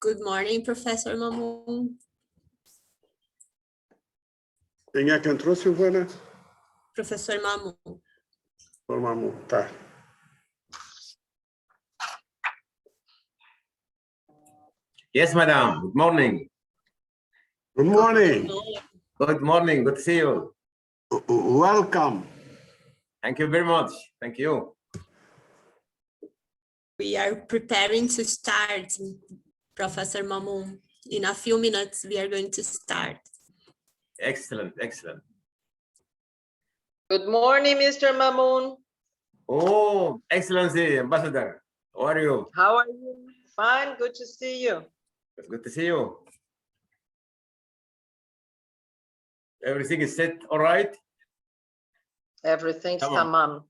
Good morning, Professor Mamun. Quem é que entrou, Silvana? Professor Mamun. Por Mamu, tá. Yes, madam. Good morning. Good morning. Good morning. Good to see you. Welcome. Thank you very much. Thank you. We are preparing to start, Professor Mamun. In a few minutes, we are going to start. Excellent. Excellent. Good morning, Mr. Mamun. Oh, Excellency, Ambassador. How are you? How are you? Fine, good to see you. It's good to see you. Everything is set all right? Everything's Tamam. tamam.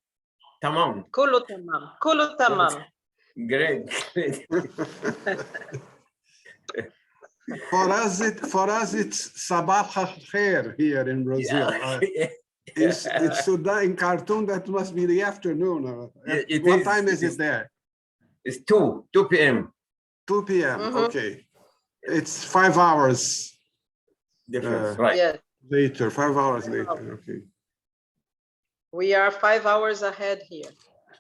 Tamam. Kulu tamam. Kulu tamam. Great. Great. For us, it's Sabah al-Khair here in Brazil. Yeah. It's Sudan in Khartoum. That must be the afternoon. It Time is is. it there? It's 2 p.m. 2 p.m. Mhm. Okay. It's 5 hours difference, right? Yes, later. 5 hours later. Okay. we are 5 hours ahead here.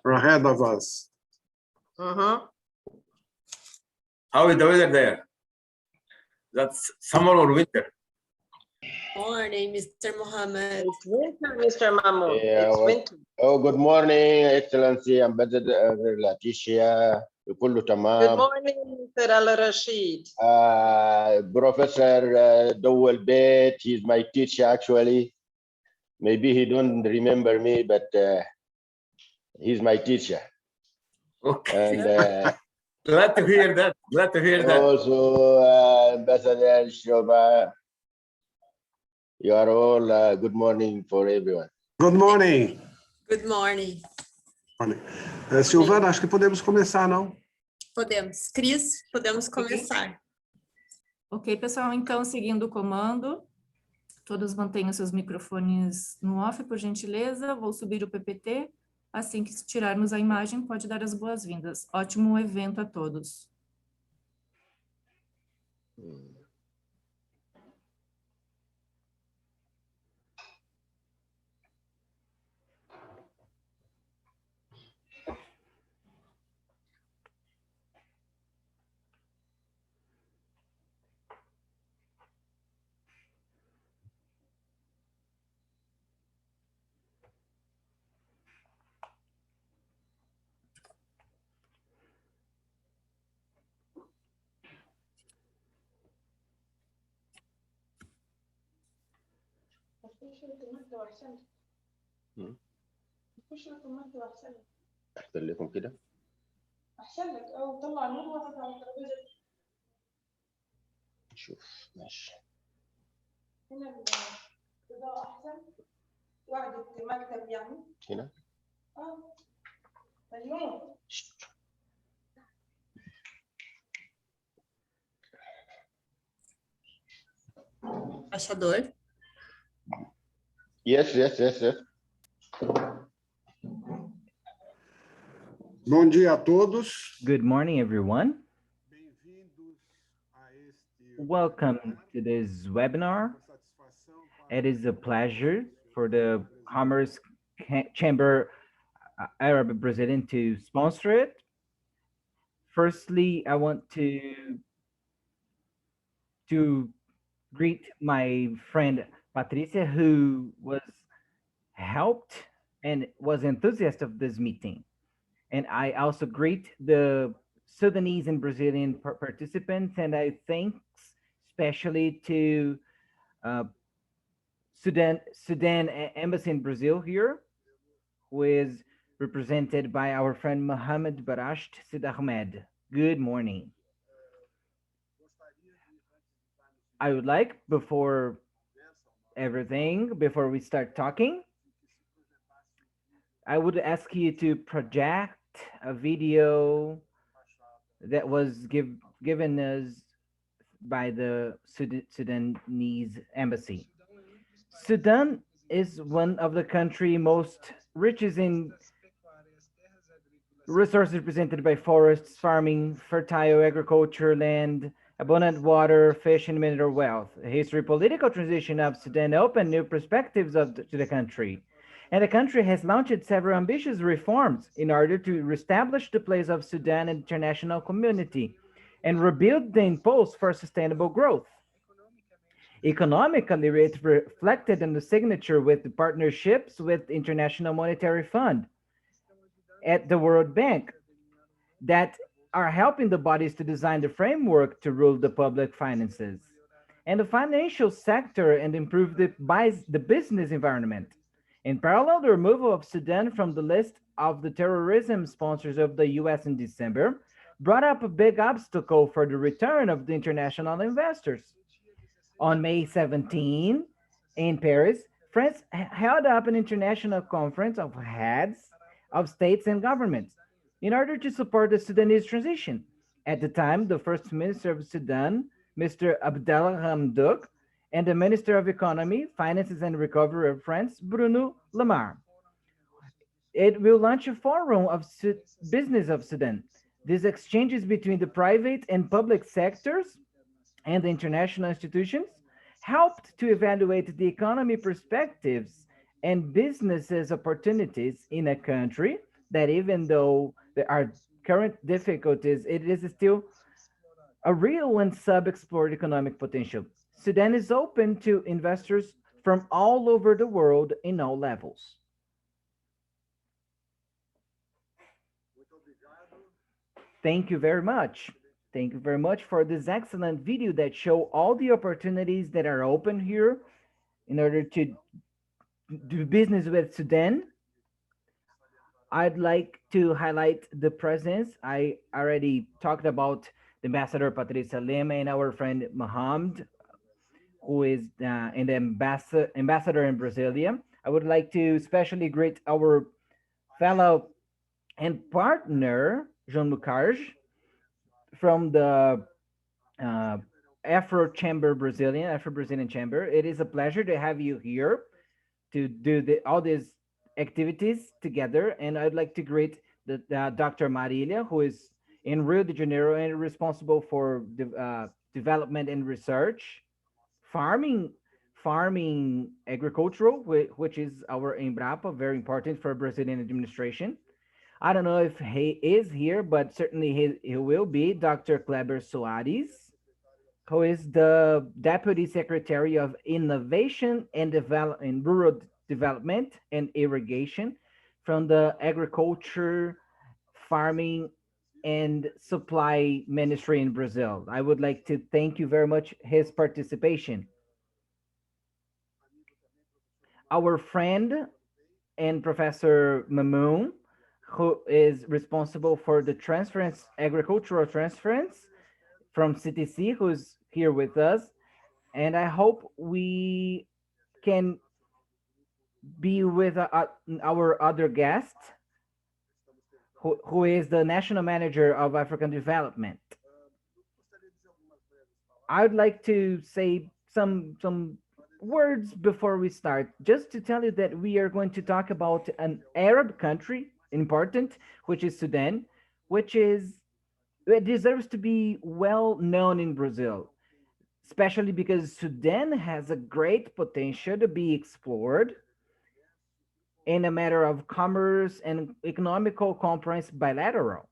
Ahead of us. Mhm. How is the weather there? That's summer or winter? Morning, Mr. Mohammed. It's winter, Mr. Mamun. Yeah, It's well- winter. Oh, good morning, Excellency Ambassador Leticia. كله Good تمام. morning, Mr. Al-Rashid. Professor Dowell Bet, he's my teacher actually. Maybe he don't remember me, but he's my teacher. Okay. And Glad to hear that. Glad to hear that. also Ambassador Shoba. You are all good morning for everyone. Good morning. Good morning. Silvana, acho que podemos começar, não? Podemos. Cris, podemos começar. Ok, pessoal, então, seguindo o comando, todos mantenham seus microfones no off, por gentileza. Vou subir o PPT. Assim que tirarmos a imagem, pode dar as boas-vindas. Ótimo evento a todos. أحسن لكم كده. احسن لك او طلع النور واقف على الترابيزه شوف ماشي. هنا الاضاءه احسن وعدة مكتب يعني هنا. ايوه Embaixador. Yes. Bom dia a todos. Good morning, everyone. Bem-vindos a este Welcome to this webinar. It is a pleasure for the Commerce Chamber Arab Brazilian to sponsor it. Firstly, I want to greet my friend Patricia, who was helped and was enthusiastic of this meeting. And I also greet the Sudanese and Brazilian participants, and I thanks especially to Sudan Embassy in Brazil here, who is represented by our friend Mohammed Barasht Sid Ahmed. Good morning. I would like, before we start talking, I would ask you to project a video that was given us by the Sudanese embassy. Sudan is one of the country most rich in resources presented by forests, farming, fertile agriculture, land, abundant water, fish, and mineral wealth. The history political transition of Sudan opened new perspectives to the country. And the country has launched several ambitious reforms in order to reestablish the place of Sudan in the international community and rebuild the impulse for sustainable growth. Economically, it reflected in the signature with the partnerships with the International Monetary Fund at the World Bank that are helping the bodies to design the framework to rule the public finances and the financial sector and improve the business environment. In parallel, the removal of Sudan from the list of the terrorism sponsors of the US in December brought up a big obstacle for the return of the international investors. On May 17 in Paris, France held up an international conference of heads of states and governments in order to support the Sudanese transition. At the time, the First Minister of Sudan, Mr. Abdallah Hamdok, and the Minister of Economy, Finances and Recovery of France, Bruno Le Maire. It will launch a forum of business of Sudan. These exchanges between the private and public sectors and the international institutions helped to evaluate the economy perspectives and businesses opportunities in a country that, even though there are current difficulties, it is still a real and sub-explored economic potential. Sudan is open to investors from all over the world in all levels. Thank you very much. Thank you very much for this excellent video that show all the opportunities that are open here in order to do business with Sudan. I'd like to highlight the presence. I already talked about the Ambassador Patricia Lima and our friend Mohammed, who is an ambassador in Brasilia. I would like to especially greet our fellow and partner, Jean Lucas, from the AFroChamber Afro-Brazilian Chamber. It is a pleasure to have you here to do all these activities together. And I'd like to greet Dr. Marilia, who is in Rio de Janeiro and responsible for development and research, farming, agricultural, which is our Embrapa, very important for Brazilian administration. I don't know if he is here, but certainly he will be, Dr. Kleber Soares, who is the Deputy Secretary of Innovation and Rural Development and Irrigation from the Agriculture, Farming, and Supply Ministry in Brazil. I would like to thank you very much his participation. Our friend and Professor Mamoun, who is responsible for the transference, agricultural transference from CTC, who's here with us. And I hope we can be with our other guest, who is the National Manager of African Development. I would like to say some words before we start, just to tell you that we are going to talk about an Arab country, important, which is Sudan, it deserves to be well known in Brazil, especially because Sudan has a great potential to be explored in a matter of commerce and economical conference bilateral.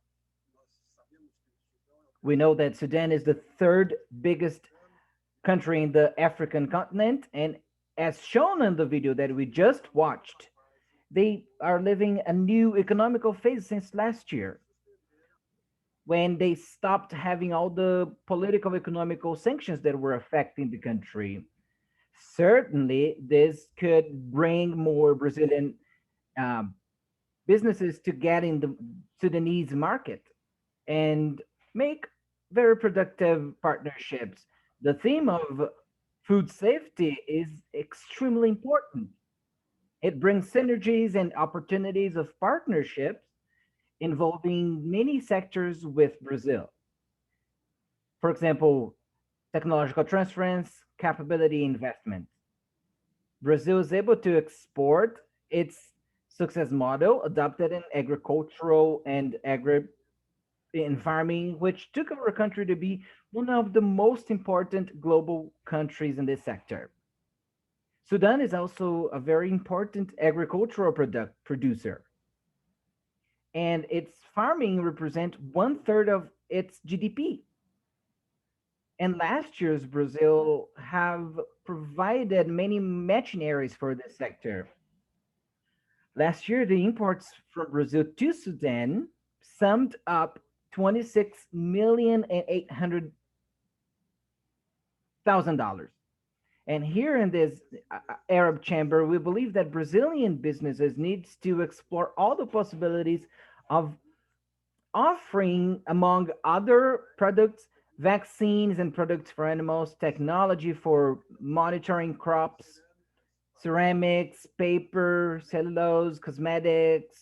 We know that Sudan is the third biggest country in the African continent, and as shown in the video that we just watched, they are living a new economical phase since last year, when they stopped having all the political economical sanctions that were affecting the country. Certainly, this could bring more Brazilian businesses to get in the Sudanese market and make very productive partnerships. The theme of food safety is extremely important. It brings synergies and opportunities of partnerships involving many sectors with Brazil. For example, technological transference, capability investment. Brazil is able to export its success model adopted in agricultural and in farming, which took our country to be one of the most important global countries in this sector. Sudan is also a very important agricultural producer, and its farming represent 1/3 of its GDP. And last year's Brazil have provided many machineries for this sector. Last year, the imports from Brazil to Sudan summed up 26,800,000. And here in this Arab chamber, we believe that Brazilian businesses needs to explore all the possibilities of offering, among other products, vaccines and products for animals, technology for monitoring crops, ceramics, paper, cellulose, cosmetics,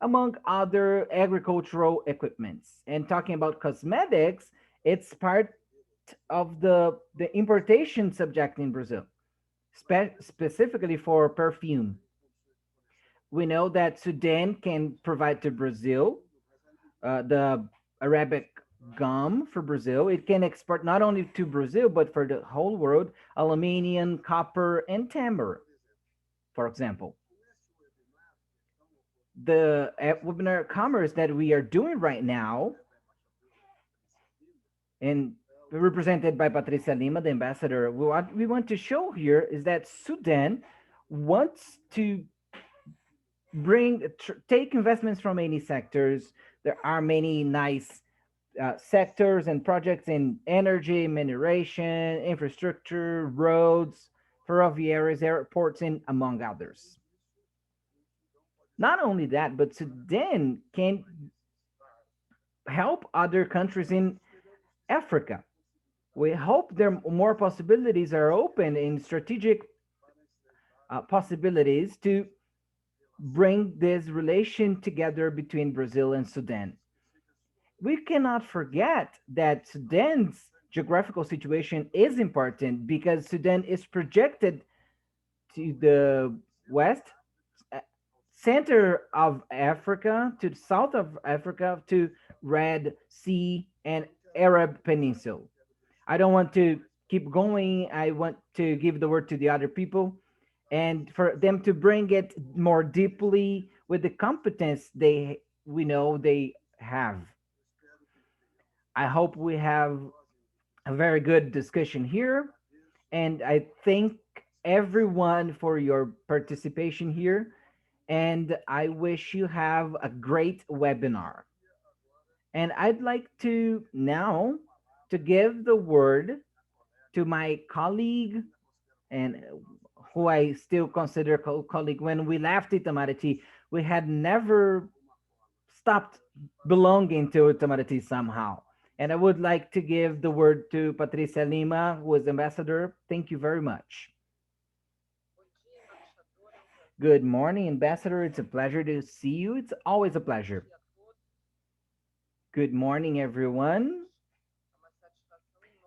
among other agricultural equipments. And talking about cosmetics, it's part of the importation subject in Brazil, specifically for perfume. We know that Sudan can provide to Brazil the Arabic gum for Brazil. It can export not only to Brazil, but for the whole world, aluminium, copper, and timber, for example. The webinar commerce that we are doing right now, and represented by Patricia Lima, the ambassador, what we want to show here is that Sudan wants to take investments from many sectors. There are many nice sectors and projects in energy, mineration, infrastructure, roads, ferroviaries, airports, and among others. Not only that, but Sudan can help other countries in Africa. We hope there more possibilities are open in strategic possibilities to bring this relation together between Brazil and Sudan. We cannot forget that Sudan's geographical situation is important because Sudan is projected to the west, center of Africa, to the south of Africa, to Red Sea and Arab Peninsula. I don't want to keep going. I want to give the word to the other people and for them to bring it more deeply with the competence we know they have. I hope we have a very good discussion here, and I thank everyone for your participation here, and I wish you have a great webinar. And I'd like to now to give the word to my colleague, and who I still consider colleague. When we left Itamaraty, we had never stopped belonging to Itamaraty somehow. And I would like to give the word to Patricia Lima, who is ambassador. Thank you very much. Good morning, ambassador. It's a pleasure to see you. It's always a pleasure. Good morning, everyone.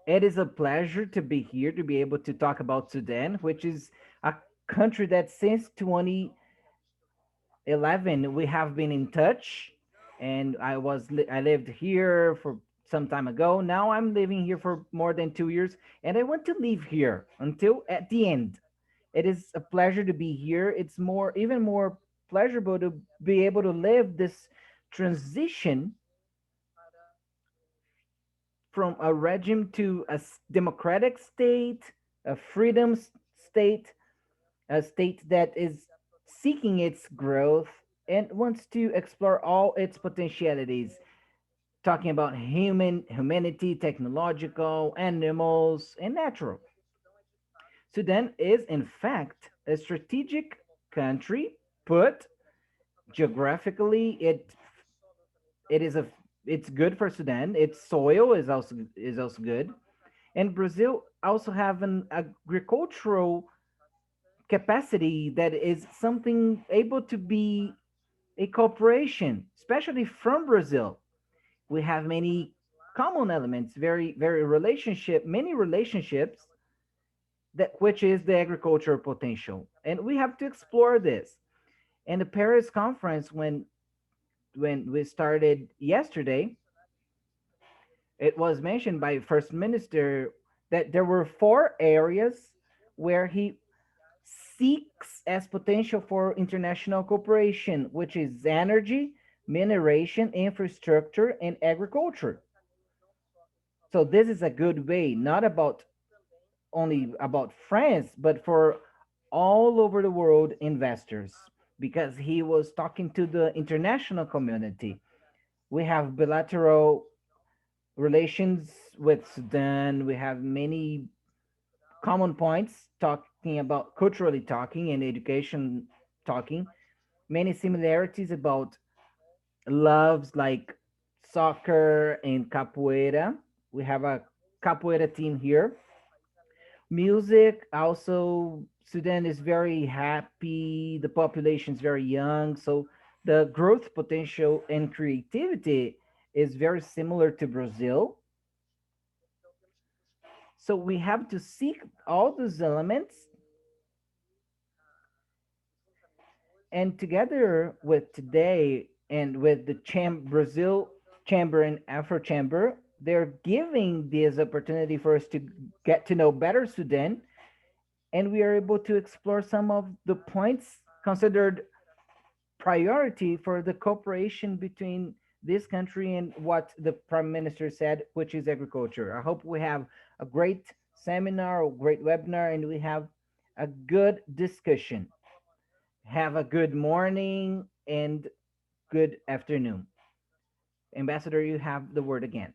It is a pleasure to be here, to be able to talk about Sudan, which is a country that since 2011, we have been in touch. And I lived here for some time ago. Now I'm living here for more than 2 years, and I want to live here until at the end. It is a pleasure to be here. It's even more pleasurable to be able to live this transition from a regime to a democratic state, a freedom state, a state that is seeking its growth and wants to explore all its potentialities, talking about humanity, technological, animals, and natural. Sudan is, in fact, a strategic country, but geographically, it's good for Sudan. Its soil is also good, and Brazil also have an agricultural capacity that is something able to be a cooperation, especially from Brazil. We have many common elements, many relationships which is the agricultural potential, and we have to explore this. In the Paris conference, when we started yesterday, it was mentioned by First Minister that there were 4 areas where he seeks as potential for international cooperation, which is energy, mineration, infrastructure, and agriculture. So this is a good way, not about only about France, but for all over the world investors, because he was talking to the international community. We have bilateral relations with Sudan. We have many common points talking about culturally talking and education talking, many similarities about loves like soccer and capoeira. We have a capoeira team here. Music also, Sudan is very happy, the population is very young, so the growth potential and creativity is very similar to Brazil. So we have to seek all those elements, and together with today and with the Brazil Chamber and AFroChamber, they're giving this opportunity for us to get to know better Sudan, and we are able to explore some of the points considered priority for the cooperation between this country and what the Prime Minister said, which is agriculture. I hope we have a great seminar, a great webinar, and we have a good discussion. Have a good morning and good afternoon. Ambassador, you have the word again.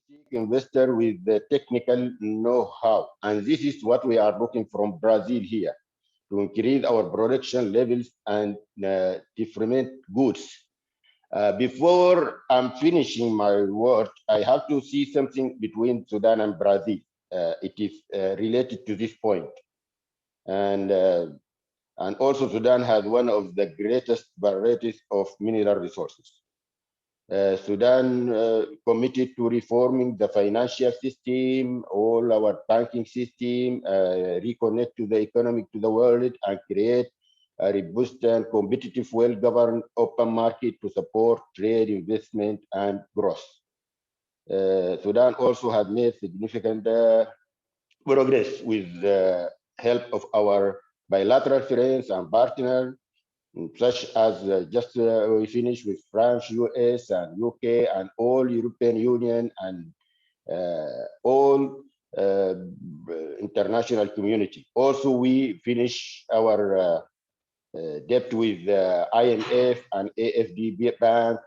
seek investor with the technical know-how, and this is what we are looking from Brazil here, to increase our production levels and different goods. Before I'm finishing my work, I have to see something between Sudan and Brazil. It is related to this point. And also Sudan has one of the greatest varieties of mineral resources. Sudan committed to reforming the financial system, all our banking system, reconnect to the economy to the world, and create a robust and competitive, well-governed open market to support trade, investment, and growth. Sudan also has made significant progress with the help of our bilateral friends and partners, such as we finished with France, US, and UK, and all European Union, and all international community. Also, we finished our debt with IMF and AFD Bank,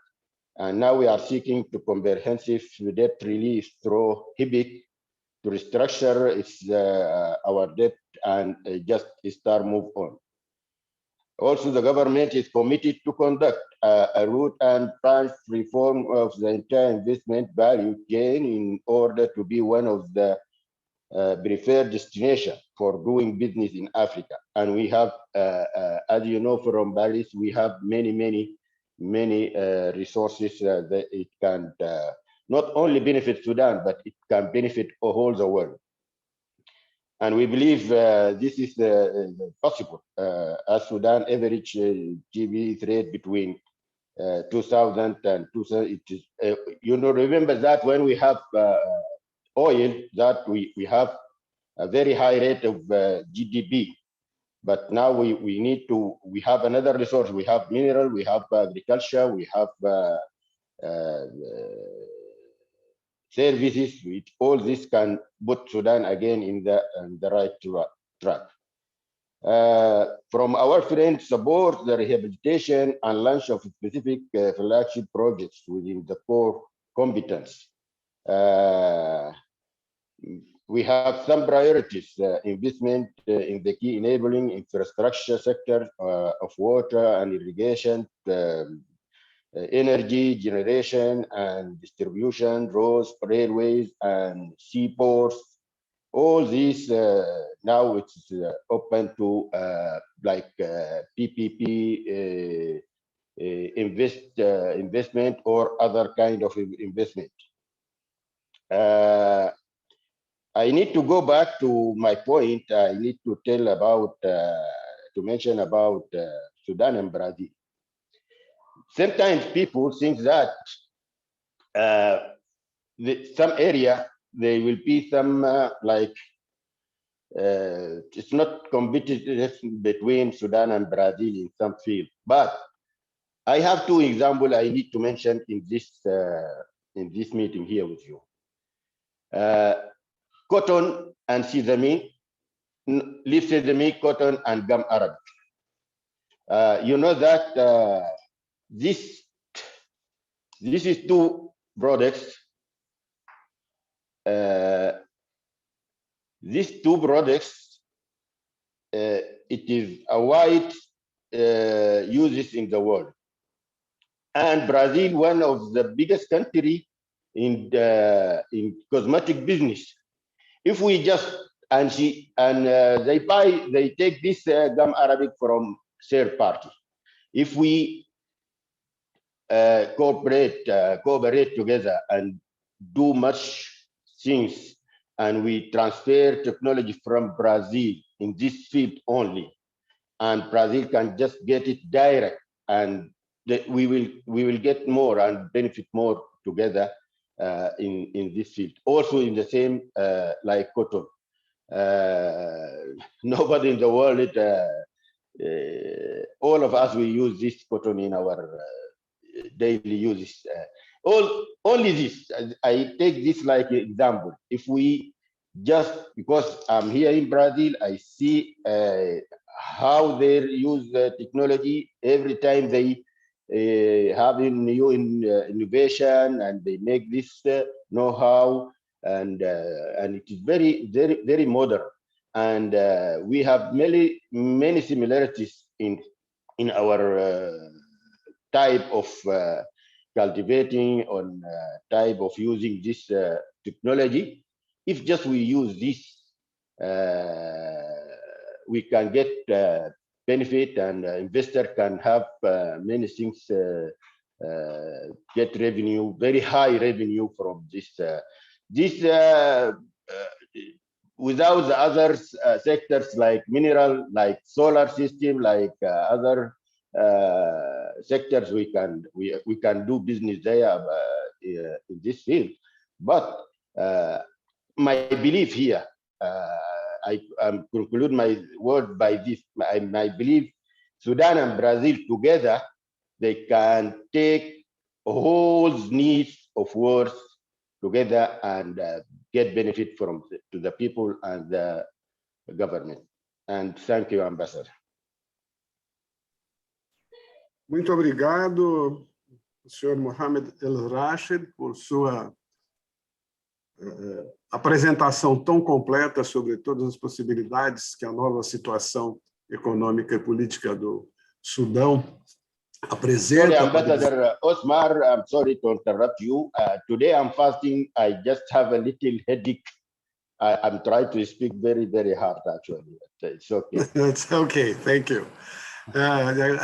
and now we are seeking to comprehensive debt relief through HIBIC to restructure our debt and just start move on. Also, the government is committed to conduct a root and branch reform of the entire investment value chain in order to be one of the preferred destination for doing business in Africa. And we have, as you know from Paris, we have many resources that it can not only benefit Sudan, but it can benefit all the world. And we believe this is possible. As Sudan average GB rate between 2000 and 2000, it is, you know, remember that when we have oil, that we have a very high rate of GDP. But now we have another resource. We have mineral, we have agriculture, we have services. Which all this can put Sudan again in the right track. From our friends, support the rehabilitation and launch of specific flagship projects within the core competence. We have some priorities, investment in the key enabling infrastructure sector of water and irrigation, energy generation and distribution, roads, railways, and seaports. All these now it's open to like PPP investment or other kind of investment. I need to go back to my point. I need to tell about, to mention about Sudan and Brazil. Sometimes people think that some area, there will be some like, it's not competitive between Sudan and Brazil in some field. But I have two examples I need to mention in this meeting here with you. Cotton and sesame, leaf sesame, cotton, and gum arabic. You know that this is two products. These two products, it is a wide uses in the world. And Brazil, one of the biggest country in cosmetic business. If we just they take this gum arabic from third party. If we cooperate together and do much things, and we transfer technology from Brazil in this field only, and Brazil can just get it direct, and we will get more and benefit more together. In this field, also in the same like cotton. Nobody in the world, all of us, we use this cotton in our daily uses. Only this, I take this like an example. If we just, because I'm here in Brazil, I see how they use the technology every time they having new innovation, and they make this know-how, and it is very modern. And we have many similarities in our type of cultivating, on type of using this technology. If just we use this, we can get benefit, and investor can have many things, get revenue, very high revenue from this. Without the other sectors like mineral, like solar system, like other sectors, we can do business there in this field. But my belief here, I conclude my word by this. My belief, Sudan and Brazil together, they can take whole needs of words together and get benefit to the people and the government. And thank you, Ambassador. Muito obrigado, senhor Mohamed El Rashid, por sua apresentação tão completa sobre todas as possibilidades que a nova situação econômica e política do Sudão apresenta. Sorry, Ambassador Osmar, I'm sorry to interrupt you. Today I'm fasting. I just have a little headache. I'm trying to speak very hard, actually. It's okay. It's okay, thank you.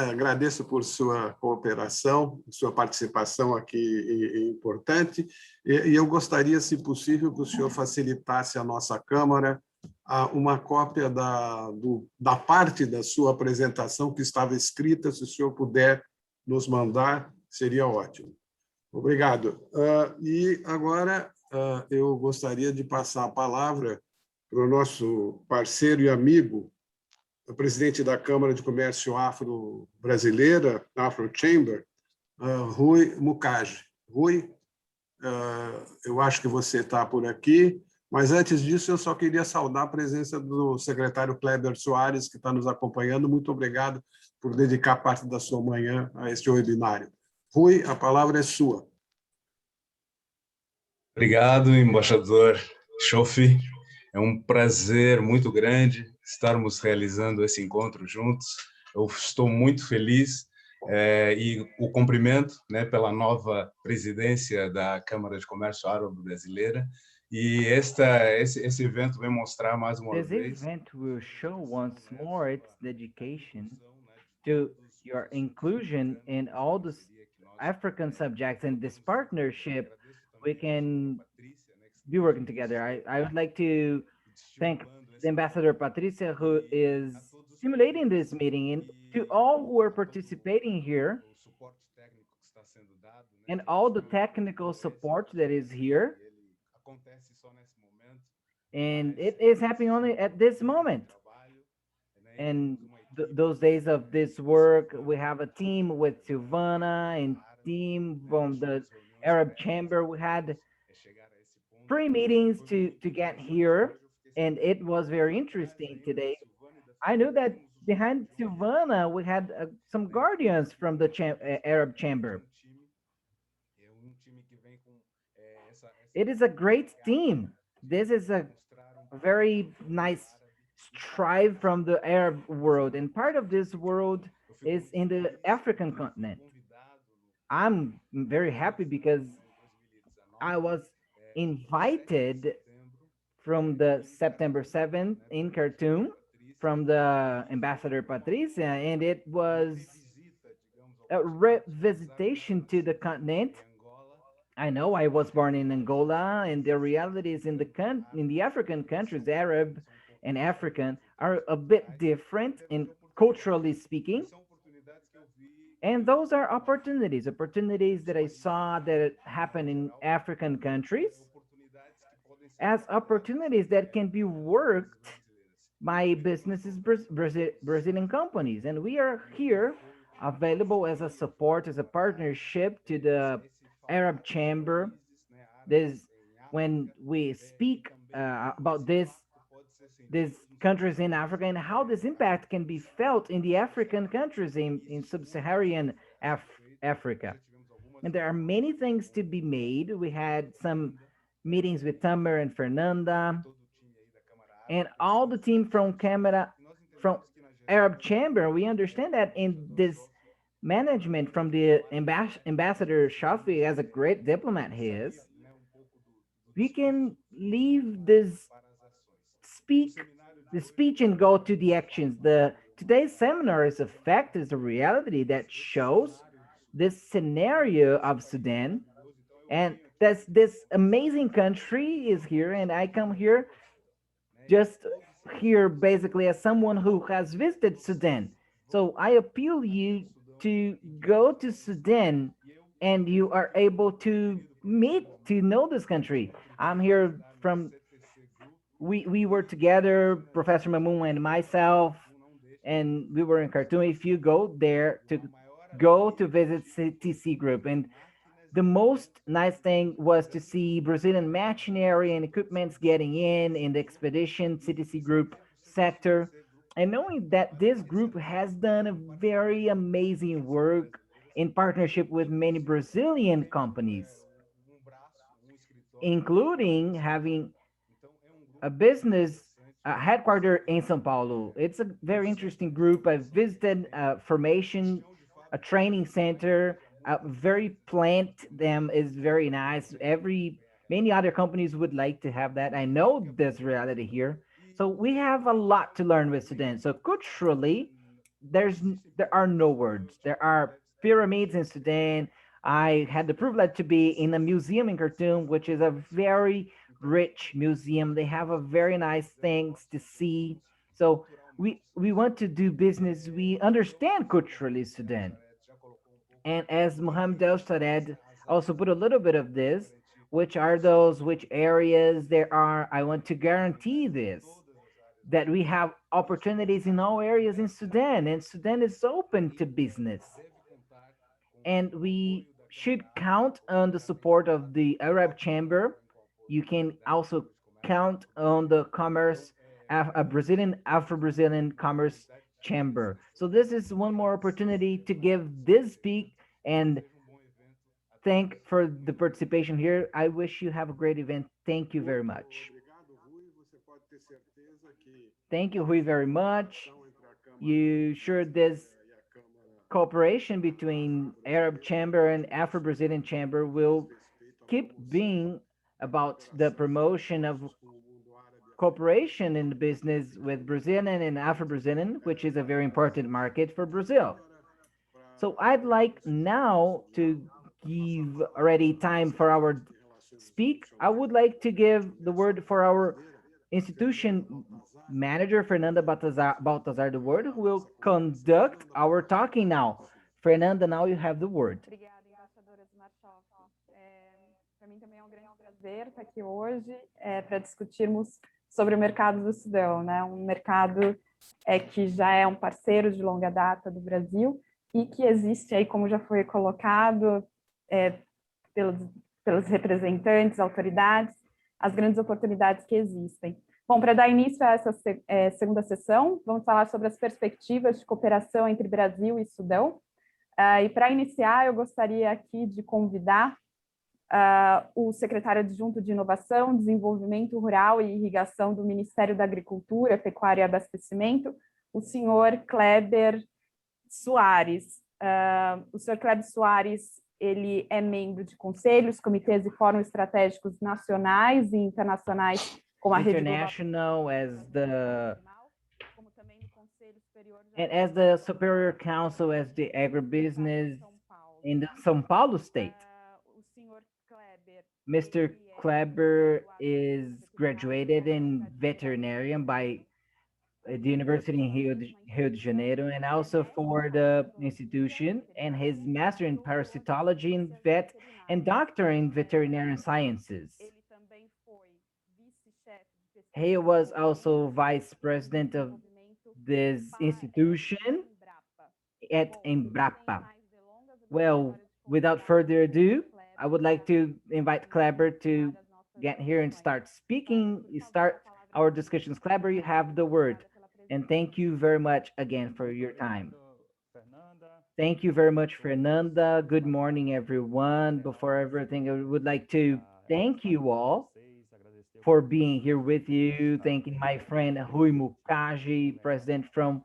Agradeço por sua cooperação, sua participação aqui importante, e eu gostaria, se possível, que o senhor facilitasse à nossa Câmara uma cópia da parte da sua apresentação que estava escrita. Se o senhor puder nos mandar, seria ótimo. Obrigado. E agora eu gostaria de passar a palavra para o nosso parceiro e amigo, o presidente da Câmara de Comércio Afro-Brasileira, AFroChamber, Rui Mukage. Rui, eu acho que você está por aqui, mas antes disso eu só queria saudar a presença do secretário Kleber Soares, que está nos acompanhando. Muito obrigado por dedicar parte da sua manhã a este webinário. Rui, a palavra é sua. Obrigado, embaixador Chofi. É um prazer muito grande estarmos realizando esse encontro juntos. Eu estou muito feliz e o cumprimento, pela nova presidência da Câmara de Comércio Afro-Brasileira. E esse evento vem mostrar mais uma vez. This event will show once more its dedication to your inclusion in all the African subjects, and this partnership we can be working together. I would like to thank the Ambassador Patricia, who is simulating this meeting, and to all who are participating here, and all the technical support that is here. And it is happening only at this moment. And those days of this work, we have a team with Silvana and team from the Arab Chamber. We had 3 meetings to get here, and it was very interesting today. I knew that behind Silvana, we had some guardians from the Arab Chamber. It is a great team. This is a very nice strive from the Arab world, and part of this world is in the African continent. I'm very happy because I was invited from the September 7th in Khartoum from the Ambassador Patricia, and it was a revisitation to the continent. I know I was born in Angola, and the realities in the African countries, Arab and African, are a bit different in culturally speaking. And those are opportunities that I saw that happen in African countries as opportunities that can be worked by businesses, Brazilian companies. And we are here available as a support, as a partnership to the Arab Chamber. When we speak about these countries in Africa and how this impact can be felt in the African countries in sub-Saharan Africa. And there are many things to be made. We had some meetings with Tamer and Fernanda and all the team from Canada, from Arab Chamber. We understand that in this management from the ambassador Shafi, as a great diplomat he is, we can leave this speak the speech and go to the actions. The today's seminar is a fact, is a reality that shows this scenario of Sudan, and that's this amazing country is here, and I come here just here basically as someone who has visited Sudan. So I appeal you to go to Sudan and you are able to meet, to know this country. I'm here from, we were together, Professor Mamoun and myself, and we were in Khartoum. If you go there to go to visit CTC group, and the most nice thing was to see Brazilian machinery and equipments getting in the expedition CTC group sector, and knowing that this group has done a very amazing work in partnership with many Brazilian companies, including having a business headquartered in São Paulo. It's a very interesting group. I visited a formation, a training center, very plant. Them is very nice. Many other companies would like to have that. I know this reality here. So we have a lot to learn with Sudan. So culturally, there are no words. There are pyramids in Sudan. I had the privilege to be in a museum in Khartoum, which is a very rich museum. They have a very nice things to see. So we want to do business. We understand culturally Sudan. And as Mohamed El Sared also put a little bit of this, which areas there are, I want to guarantee this, that we have opportunities in all areas in Sudan, and Sudan is open to business. And we should count on the support of the Arab Chamber. You can also count on the commerce, a Brazilian Afro-Brazilian Commerce Chamber. So this is one more opportunity to give this speak and thank for the participation here. I wish you have a great event. Thank you very much. Thank you, Rui, very much. You sure this cooperation between Arab Chamber and Afro-Brazilian Chamber will keep being about the promotion of cooperation in the business with Brazilian and Afro-Brazilian, which is a very important market for Brazil. So I'd like now to give already time for our speak. I would like to give the word for our institution manager, Fernanda Baltazar, the word, who will conduct our talking now. Fernanda, now you have the word. Obrigada, embaixadora Marchoff. Para mim também é um grande prazer estar aqui hoje para discutirmos sobre o mercado do Sudão, né? Um mercado que já é um parceiro de longa data do Brasil e que existe aí, como já foi colocado pelos representantes, autoridades, as grandes oportunidades que existem. Bom, para dar início a essa segunda sessão, vamos falar sobre as perspectivas de cooperação entre Brasil e Sudão. E para iniciar, eu gostaria aqui de convidar o secretário adjunto de Inovação, Desenvolvimento Rural e Irrigação do Ministério da Agricultura, Pecuária e Abastecimento, o senhor Kleber Soares. O senhor Kleber Soares, ele é membro de conselhos, comitês e fóruns estratégicos nacionais e internacionais, como a Rede International as the Superior Council as the Agribusiness in the São Paulo state. Mr. Kleber is graduated in veterinarian by the University in Rio de Janeiro, and also for the institution, and his master in parasitology in vet and doctor in veterinary sciences. He was also vice president of this institution at Embrapa. Well, without further ado, I would like to invite Kleber to get here and start speaking. Start our discussions. Kleber, you have the word. And thank you very much again for your time. Thank you very much, Fernanda. Good morning, everyone. Before everything, I would like to thank you all for being here with you. Thanking my friend Rui Mukaji, president from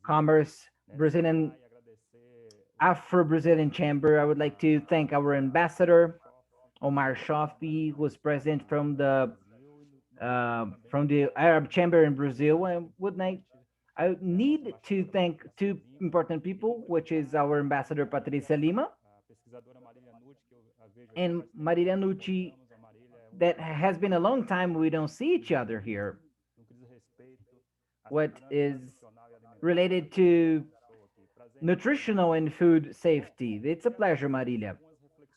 Commerce, Brazilian Afro-Brazilian Chamber. I would like to thank our ambassador, Omar Shafi, who was president from the Arab Chamber in Brazil. I need to thank two important people, which is our ambassador Patricia Lima and Maria Nucci. That has been a long time we don't see each other here. What is related to nutritional and food safety. It's a pleasure, Marilia.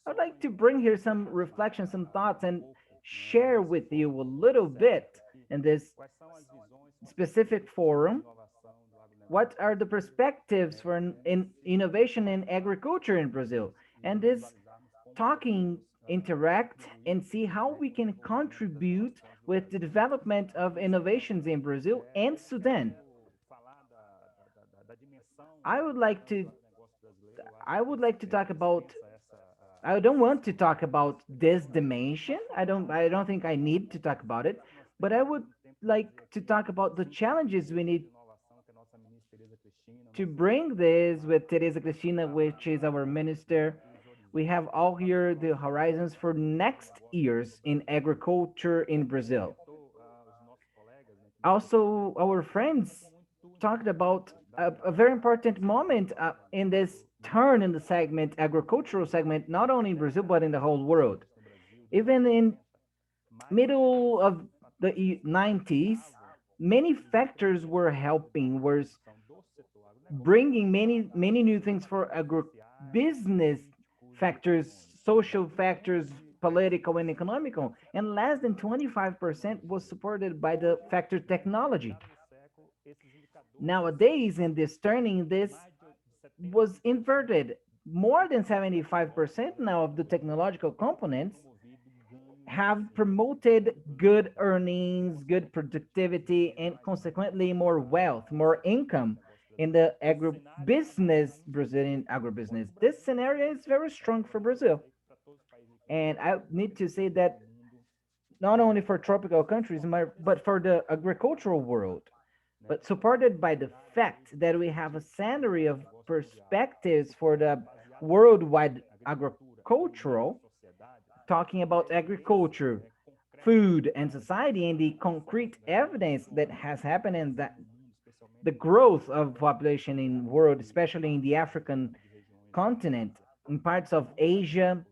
I'd like to bring here some reflections, some thoughts, and share with you a little bit in this specific forum. What are the perspectives for in innovation in agriculture in Brazil? And this talking, interact, and see how we can contribute with the development of innovations in Brazil and Sudan. I would like to talk about. I don't want to talk about this dimension. I don't think I need to talk about it, but I would like to talk about the challenges we need to bring this with Teresa Cristina, which is our minister. We have all here the horizons for next years in agriculture in Brazil. Also, our friends talked about a very important moment in this turn in the segment, agricultural segment, not only in Brazil, but in the whole world. Even in middle of the 90s, many factors were helping, were bringing many new things for agribusiness factors, social factors, political and economical, and less than 25% was supported by the factor technology. Nowadays, in this turning, this was inverted. More than 75% now of the technological components have promoted good earnings, good productivity, and consequently more wealth, more income in the agribusiness, Brazilian agribusiness. This scenario is very strong for Brazil. And I need to say that not only for tropical countries, but for the agricultural world, but supported by the fact that we have a scenario of perspectives for the worldwide agricultural, talking about agriculture, food, and society, and the concrete evidence that has happened in that the growth of population in world, especially in the African continent, in parts of Asia,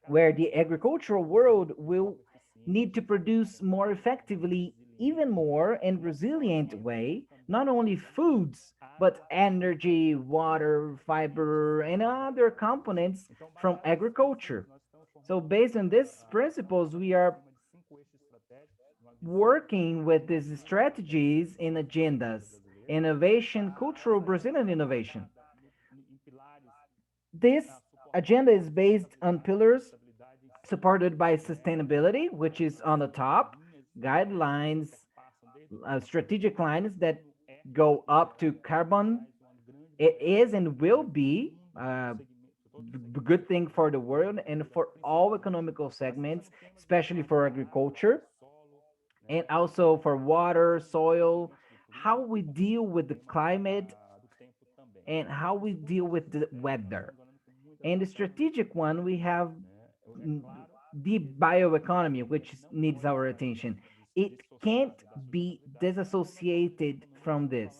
where the agricultural world will need to produce more effectively, even more in resilient way, not only foods, but energy, water, fiber, and other components from agriculture. So based on these principles, we are working with these strategies in agendas, innovation, cultural Brazilian innovation. This agenda is based on pillars supported by sustainability, which is on the top, guidelines, strategic lines that go up to carbon. It is and will be a good thing for the world and for all economical segments, especially for agriculture, and also for water, soil, how we deal with the climate, and how we deal with the weather. And the strategic one, we have the bioeconomy, which needs our attention. It can't be disassociated from this.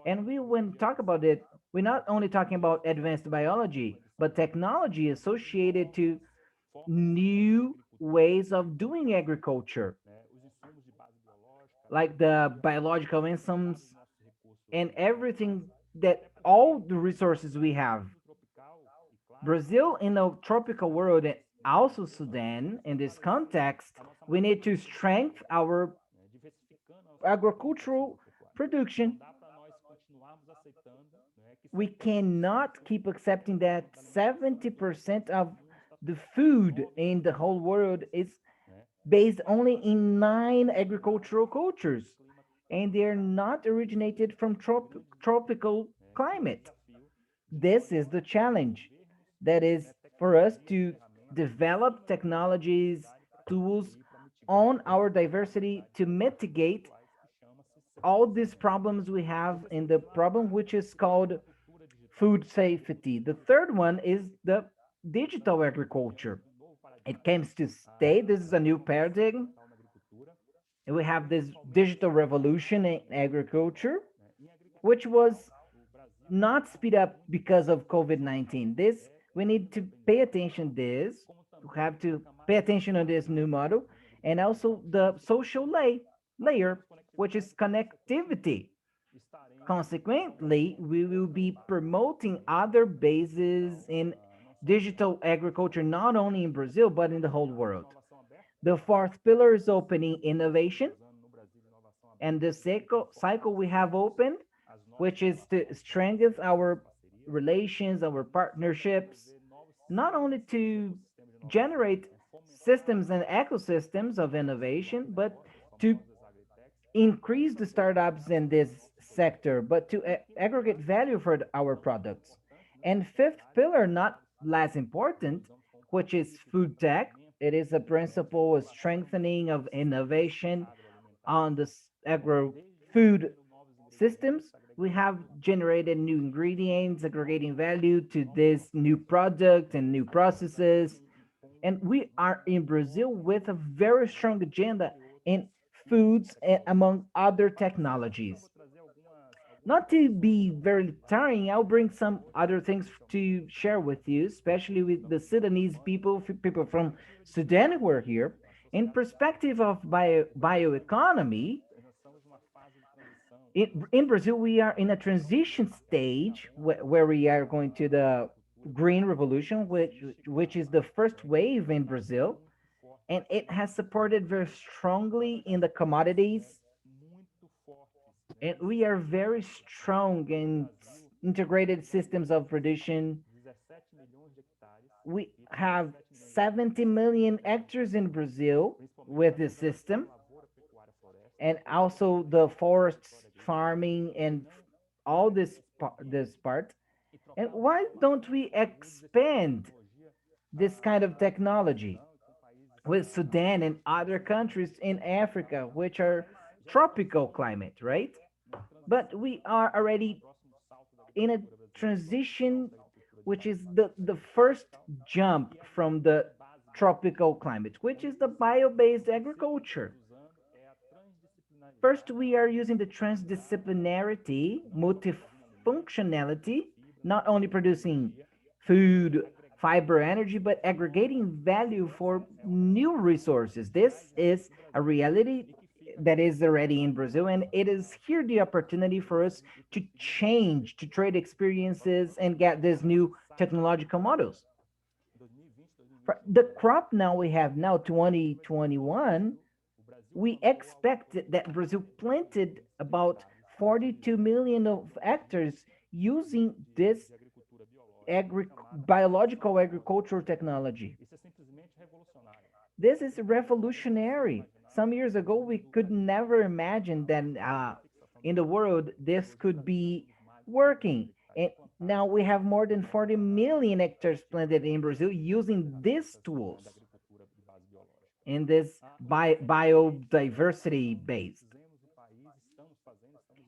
And when talk about it, we're not only talking about advanced biology, but technology associated to new ways of doing agriculture, like the biological enzymes and everything that all the resources we have. Brazil in a tropical world and also Sudan, in this context, we need to strengthen our agricultural production. We cannot keep accepting that 70% of the food in the whole world is based only in 9 agricultural cultures, and they're not originated from tropical climate. this is the challenge. That is for us to develop technologies, tools on our diversity to mitigate all these problems we have in the problem which is called food safety. The third one is the digital agriculture. It came to stay. This is a new paradigm. And we have this digital revolution in agriculture, which was not speed up because of COVID-19. This, we need to pay attention this, we have to pay attention on this new model, and also the social layer, which is connectivity. Consequently, we will be promoting other bases in digital agriculture, not only in Brazil, but in the whole world. The fourth pillar is opening innovation. And the cycle we have opened, which is to strengthen our relations, our partnerships, not only to generate systems and ecosystems of innovation, but to increase the startups in this sector, but to aggregate value for our products. And fifth pillar, not less important, which is food tech. It is a principle of strengthening of innovation on the agro food systems. We have generated new ingredients, aggregating value to this new product and new processes. And we are in Brazil with a very strong agenda in foods and among other technologies. Not to be very tiring, I'll bring some other things to share with you, especially with the Sudanese people, people from Sudan who are here. In perspective of bioeconomy, in Brazil, we are in a transition stage where we are going to the green revolution, which is the first wave in Brazil, and it has supported very strongly in the commodities. And we are very strong in integrated systems of production. We have 70 million hectares in Brazil with this system, and also the forests farming and all this part. And why don't we expand this kind of technology with Sudan and other countries in Africa, which are tropical climate, right? But we are already in a transition, which is the first jump from the tropical climate, which is the bio-based agriculture. First, we are using the transdisciplinarity, multifunctionality, not only producing food, fiber, energy, but aggregating value for new resources. This is a reality that is already in Brazil, and it is here the opportunity for us to change, to trade experiences and get these new technological models. For the crop now we have now 2021, we expect that Brazil planted about 42 million of hectares using this biological agricultural technology. This is revolutionary. Some years ago, we could never imagine that in the world this could be working. And now we have more than 40 million hectares planted in Brazil using these tools in this biodiversity based.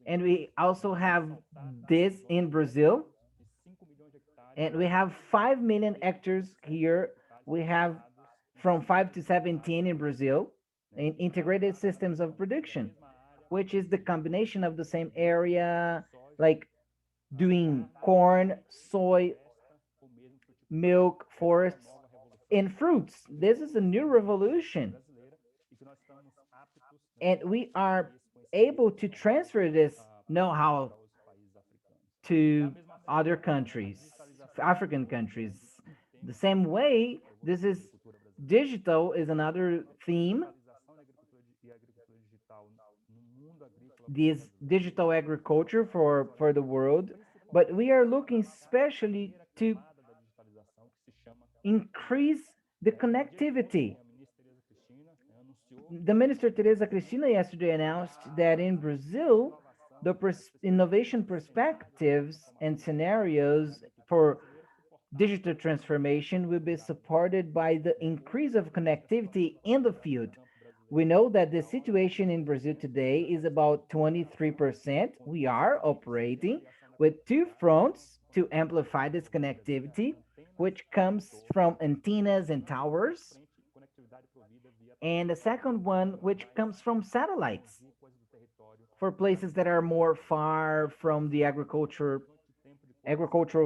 And we also have this in Brazil. And we have 5 million hectares here. We have from 5 to 17 in Brazil in integrated systems of production, which is the combination of the same area, like doing corn, soy, milk, forests, and fruits. This is a new revolution. And we are able to transfer this know-how to other countries, African countries. The same way, this is digital is another theme. This digital agriculture for the world, but we are looking especially to increase the connectivity. The Minister Teresa Cristina yesterday announced that in Brazil, the innovation perspectives and scenarios for digital transformation will be supported by the increase of connectivity in the field. We know that the situation in Brazil today is about 23%. We are operating with two fronts to amplify this connectivity, which comes from antennas and towers, and the second one, which comes from satellites for places that are more far from the agricultural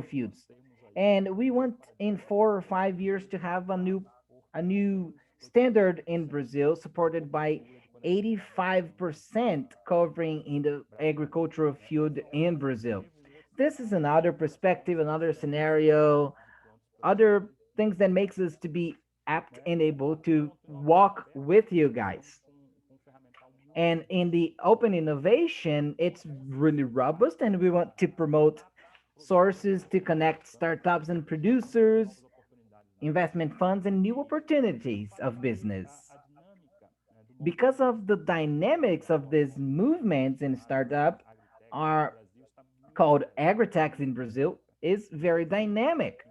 fields. And we want in 4 or 5 years to have a new standard in Brazil supported by 85% covering in the agricultural field in Brazil. This is another perspective, another scenario, other things that makes us to be apt and able to walk with you guys. And in the open innovation, it's really robust, and we want to promote sources to connect startups and producers, investment funds, and new opportunities of business. Because of the dynamics of these movements in startup are called agritechs in Brazil, is very dynamic.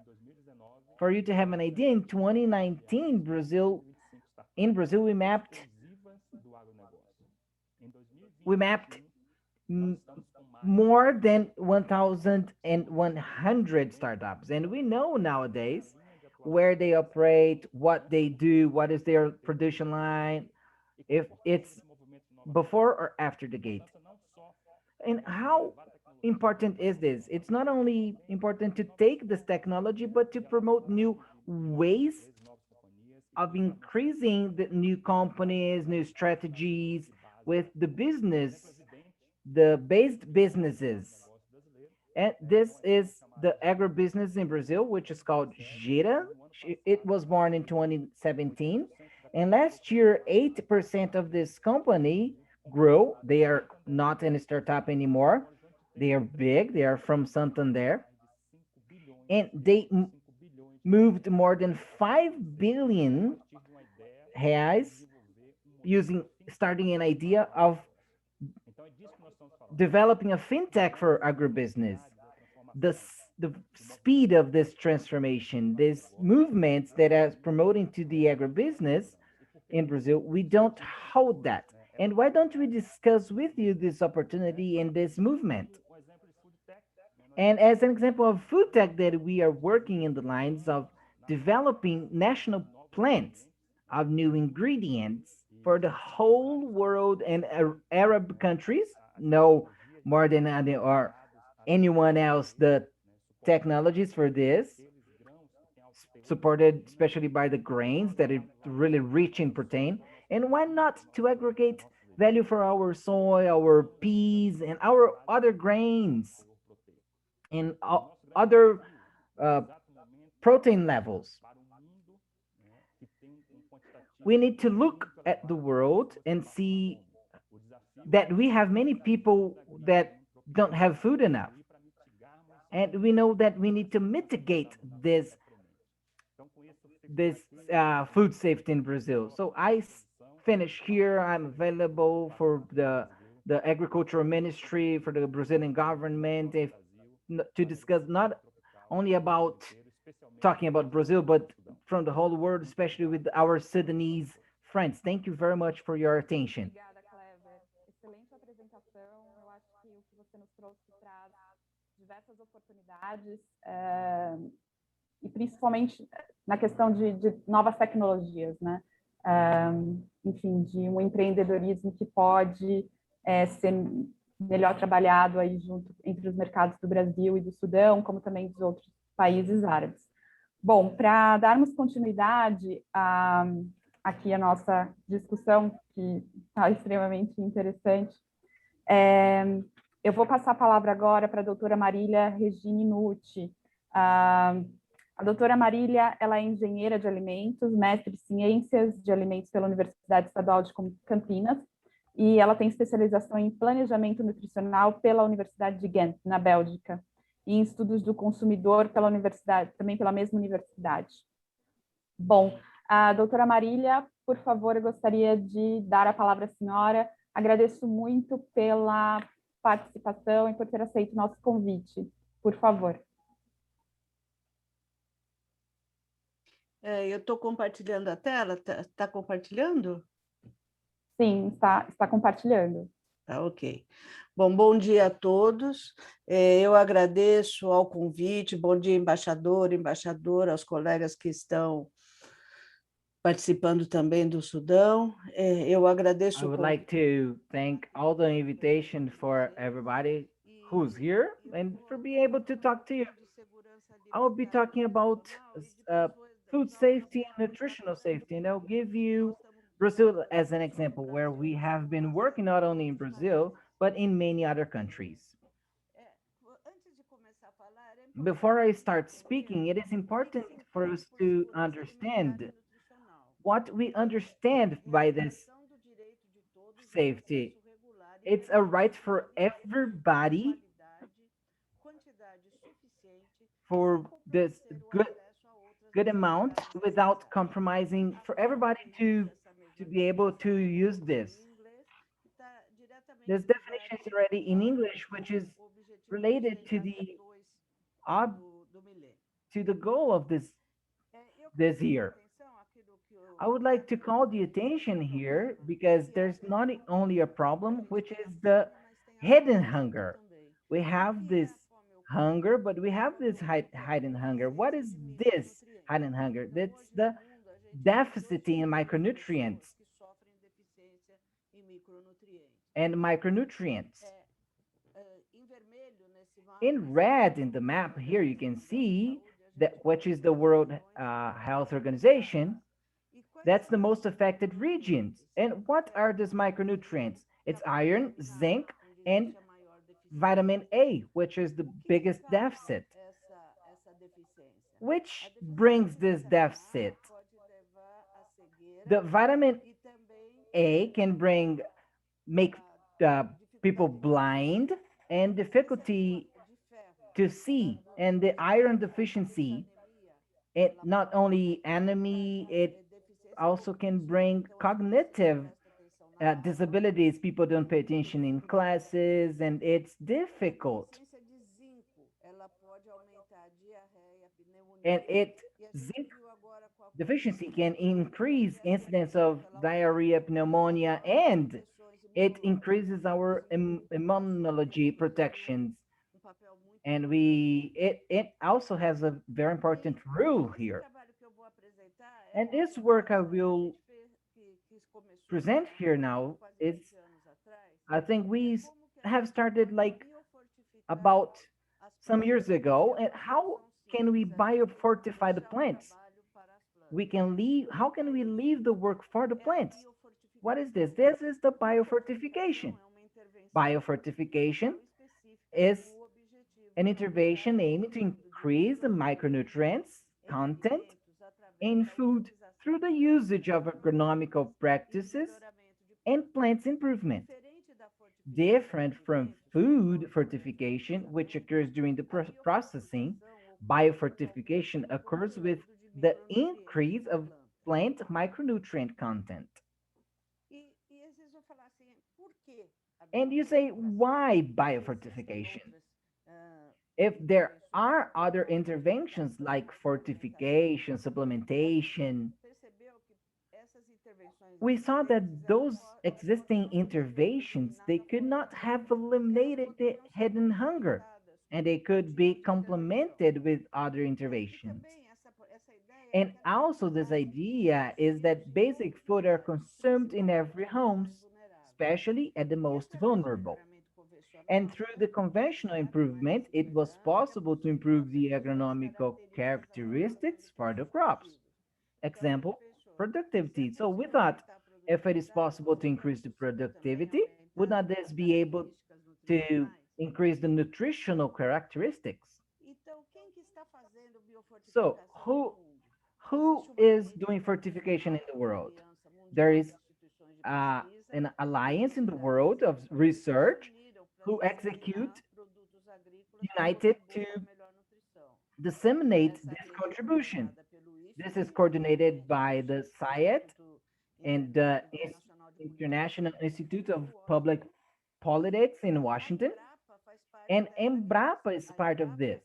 For you to have an idea, in 2019, in Brazil, we mapped more than 1,100 startups. And we know nowadays where they operate, what they do, what is their production line, if it's before or after the gate. And how important is this? It's not only important to take this technology, but to promote new ways of increasing the new companies, new strategies with the business, the based businesses. And this is the agribusiness in Brazil, which is called Gira. It was born in 2017. And last year, 8% of this company grew. They are not in a startup anymore. They are big. They are from Santander. And they moved more than 5 billion reais starting an idea of developing a fintech for agribusiness. The speed of this transformation, these movements that are promoting to the agribusiness in Brazil, we don't hold that. And why don't we discuss with you this opportunity and this movement? And as an example of food tech, that we are working in the lines of developing national plans of new ingredients for the whole world and Arab countries, no more than or anyone else, the technologies for this, supported especially by the grains that are really rich in protein. And why not to aggregate value for our soy, our peas, and our other grains and other protein levels? We need to look at the world and see that we have many people that don't have food enough. And we know that we need to mitigate this food safety in Brazil. So I finish here. I'm available for the agricultural ministry, for the Brazilian government, to discuss not only about talking about Brazil, but from the whole world, especially with our Sudanese friends. Thank you very much for your attention. Obrigada, Kleber. Excelente apresentação. Eu acho que o que você nos trouxe traz diversas oportunidades, e principalmente na questão de novas tecnologias, né? Enfim, de um empreendedorismo que pode ser melhor trabalhado aí junto entre os mercados do Brasil e do Sudão, como também dos outros países árabes. Bom, para darmos continuidade aqui a nossa discussão, que está extremamente interessante, eu vou passar a palavra agora para a doutora Marília Regine Nucci. A doutora Marília, ela é engenheira de alimentos, mestre em ciências de alimentos pela Universidade Estadual de Campinas, e ela tem especialização em planejamento nutricional pela Universidade de Ghent, na Bélgica, e em estudos do consumidor pela universidade, também pela mesma universidade. Bom, a doutora Marília, por favor, eu gostaria de dar a palavra à senhora. Agradeço muito pela participação e por ter aceito o nosso convite. Por favor. Eu estou compartilhando a tela. Está compartilhando? Sim, está compartilhando. Tá, ok. Bom dia a todos. Eu agradeço ao convite. Bom dia, embaixador, embaixadora, aos colegas que estão participando também do Sudão. Eu agradeço I o would convite. like to thank all the invitation for everybody who's here and for being able to talk to you. I will be talking about food safety and nutritional safety, and I'll give you Brazil as an example, where we have been working not only in Brazil, but in many other countries. Before I start speaking, it is important for us to understand what we understand by this safety. It's a right for everybody for this good amount without compromising, for everybody to be able to use this. This definition is already in English, which is related to the goal of this year. I would like to call the attention here because there's not only a problem, which is the hidden hunger. We have this hunger, but we have this hidden hunger. What is this hidden hunger? That's the deficit in micronutrients and micronutrients. In red in the map here, you can see that which is the World Health Organization. That's the most affected regions. And what are these micronutrients? It's iron, zinc, and vitamin A, which is the biggest deficit. Which brings this deficit? The vitamin A can make people blind and difficulty to see, and the iron deficiency, it not only anemia, it also can bring cognitive disabilities. People don't pay attention in classes, and it's difficult. And zinc deficiency can increase incidence of diarrhea, pneumonia, and it increases our immunology protections. And it also has a very important role here. And this work I will present here now is, I think we have started like about some years ago. And how can we biofortify the plants? How can we leave the work for the plants? What is this? This is the biofortification. Biofortification is an intervention aimed to increase the micronutrients content in food through the usage of agronomical practices and plants improvement. Different from food fortification, which occurs during the processing, biofortification occurs with the increase of plant micronutrient content. And you say, why biofortification? If there are other interventions like fortification, supplementation, we saw that those existing interventions, they could not have eliminated the hidden hunger, and they could be complemented with other interventions. And also this idea is that basic food are consumed in every home, especially at the most vulnerable. And through the conventional improvement, it was possible to improve the agronomical characteristics for the crops. Example, productivity. So we thought, if it is possible to increase the productivity, would not this be able to increase the nutritional characteristics? So who is doing fortification in the world? There is an alliance in the world of research who execute united to disseminate this contribution. This is coordinated by the SIAT and the International Institute of Public Politics in Washington, and Embrapa is part of this.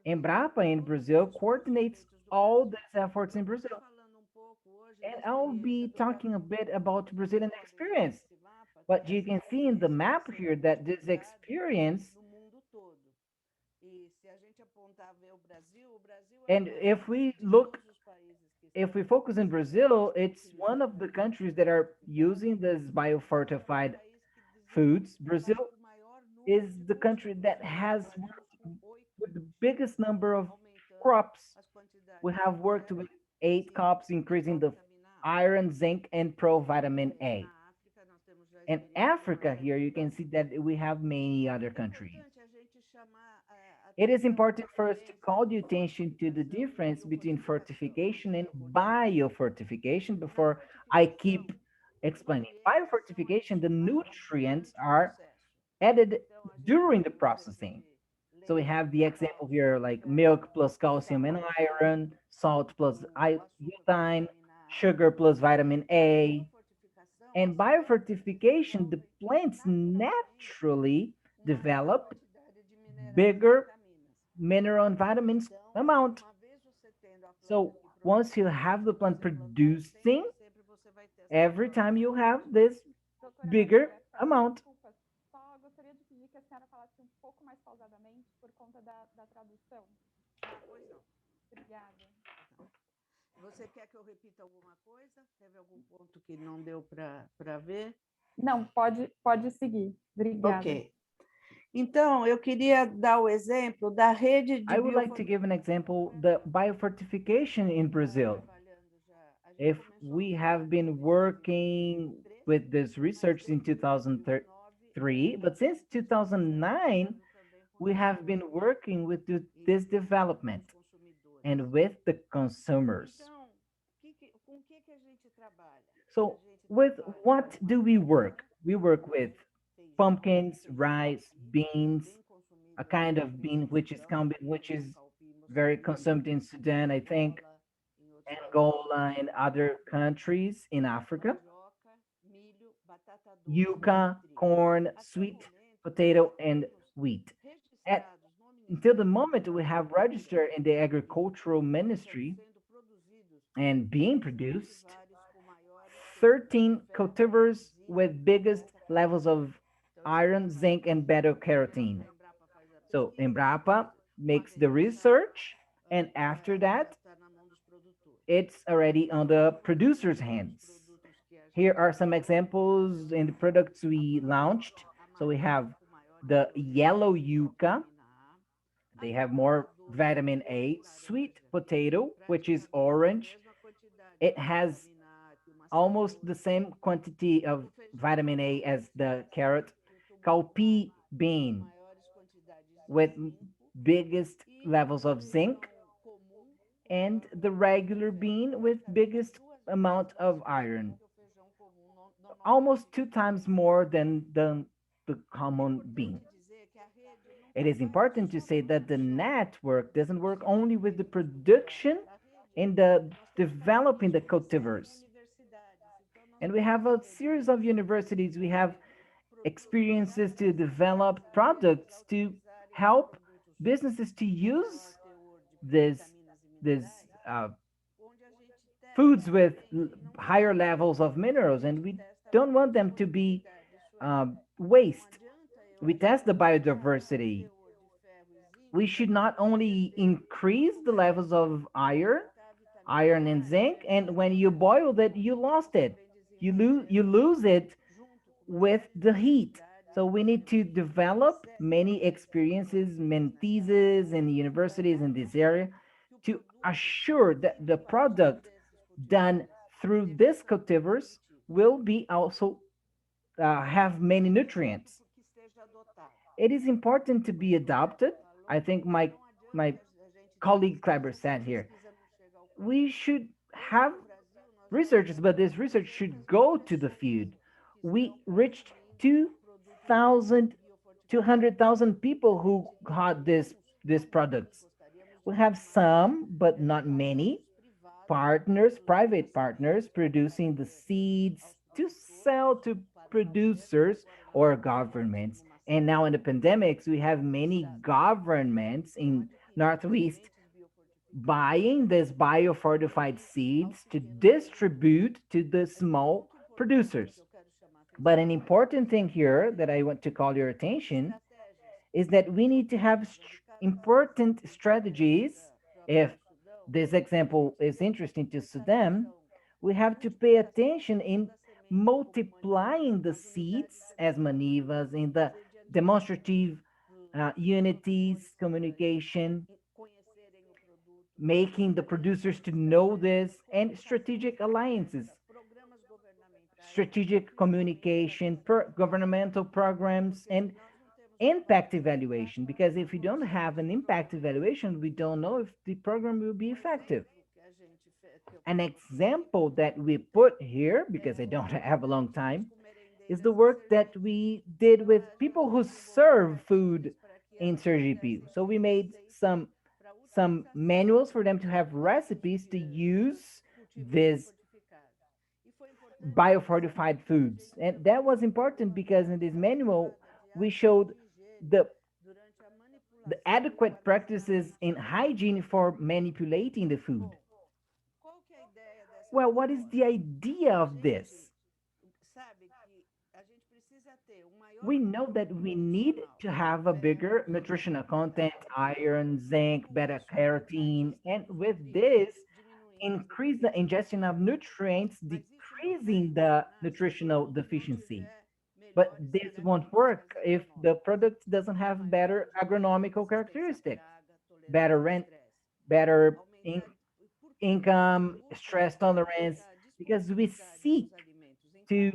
Embrapa in Brazil coordinates all these efforts in Brazil. And I'll be talking a bit about Brazilian experience. But you can see in the map here that this experience, and if we focus in Brazil, it's one of the countries that are using this biofortified foods. Brazil is the country that has worked with the biggest number of crops. We have worked with 8 crops, increasing the iron, zinc, and provitamin A. In Africa, here you can see that we have many other countries. It is important for us to call the attention to the difference between fortification and biofortification before I keep explaining. Biofortification, the nutrients are added during the processing. So we have the example here like milk plus calcium and iron, salt plus iodine, sugar plus vitamin A. And biofortification, the plants naturally develop bigger mineral and vitamins amount. So once you have the plant producing, every time you have this bigger amount. Só gostaria de pedir que a senhora falasse pouco mais pausadamente por conta da tradução. Pois não. Obrigada. Você quer que eu repita alguma coisa? Teve algum ponto que não deu para ver? Não, pode seguir. Obrigada. Ok. Então, eu queria dar o exemplo da rede de I would like to give an example, the biofortification in Brazil. If we have been working with this research in 2003, but since 2009, we have been working with this development and with the consumers. So with what do we work? We work with pumpkins, rice, beans, a kind of bean which is very consumed in Sudan, I think, Angola, and other countries in Africa. Yuca, corn, sweet potato, and wheat. Until the moment we have registered in the agricultural ministry and being produced 13 cultivars with biggest levels of iron, zinc, and beta-carotene. So Embrapa makes the research, and after that, it's already on the producer's hands. Here are some examples in the products we launched. So we have the yellow yuca. They have more vitamin A. Sweet potato, which is orange. It has almost the same quantity of vitamin A as the carrot. Cowpea bean with biggest levels of zinc, and the regular bean with biggest amount of iron, almost 2 times more than the common bean. It is important to say that the network doesn't work only with the production and the developing the cultivars. And we have a series of universities. We have experiences to develop products to help businesses to use this foods with higher levels of minerals, and we don't want them to be waste. We test the biodiversity. We should not only increase the levels of iron and zinc, and when you boil that, you lost it. You lose it with the heat. So we need to develop many experiences, many theses and universities in this area to assure that the product done through these cultivars will be also have many nutrients. It is important to be adopted. I think my colleague Kleber said here, we should have researchers, but this research should go to the field. We reached 200,000 people who got these products. We have some, but not many, private partners producing the seeds to sell to producers or governments. And now in the pandemics, we have many governments in Northeast buying these biofortified seeds to distribute to the small producers. But an important thing here that I want to call your attention is that we need to have important strategies. If this example is interesting to Sudan, we have to pay attention in multiplying the seeds as manivas in the demonstrative unities, communication, making the producers to know this, and strategic alliances, strategic communication, governmental programs, and impact evaluation. Because if you don't have an impact evaluation, we don't know if the program will be effective. An example that we put here, because I don't have a long time, is the work that we did with people who serve food in Sergipe. So we made some manuals for them to have recipes to use these biofortified foods. And that was important because in this manual, we showed the adequate practices in hygiene for manipulating the food. Well, what is the idea of this? We know that we need to have a bigger nutritional content, iron, zinc, beta-carotene, and with this, increase the ingestion of nutrients, decreasing the nutritional deficiency. But this won't work if the product doesn't have better agronomical characteristics, better rent, better income, stress tolerance, because we seek to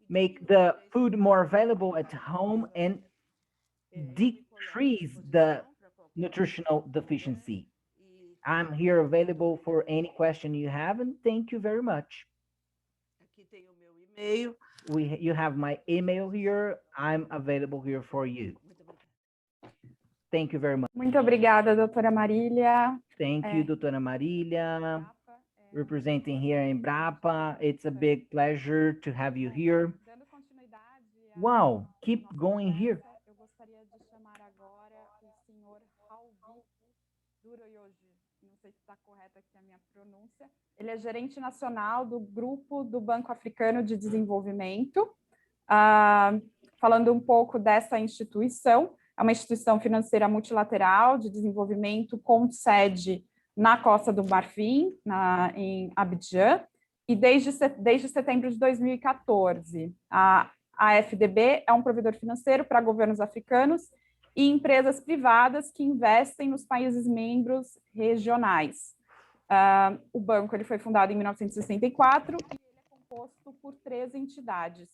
make the food more available at home and decrease the nutritional deficiency. I'm here available for any question you have, and thank you very much. You have my email here. I'm available here for you. Thank you very much. Muito obrigada, doutora Marília. Thank you, doutora Marília. Representing here in Brapa. It's a big pleasure to have you here. Wow, keep going here. Eu gostaria de chamar agora o senhor Raul Duroyoji. Não sei se está correta aqui a minha pronúncia. Ele é gerente nacional do grupo do Banco Africano de Desenvolvimento. Falando um pouco dessa instituição, é uma instituição financeira multilateral de desenvolvimento com sede na Costa do Marfim, em Abidjan, e desde setembro de 2014. A AFDB é um provedor financeiro para governos africanos e empresas privadas que investem nos países membros regionais. O banco ele foi fundado em 1964 e ele é composto por 3 entidades: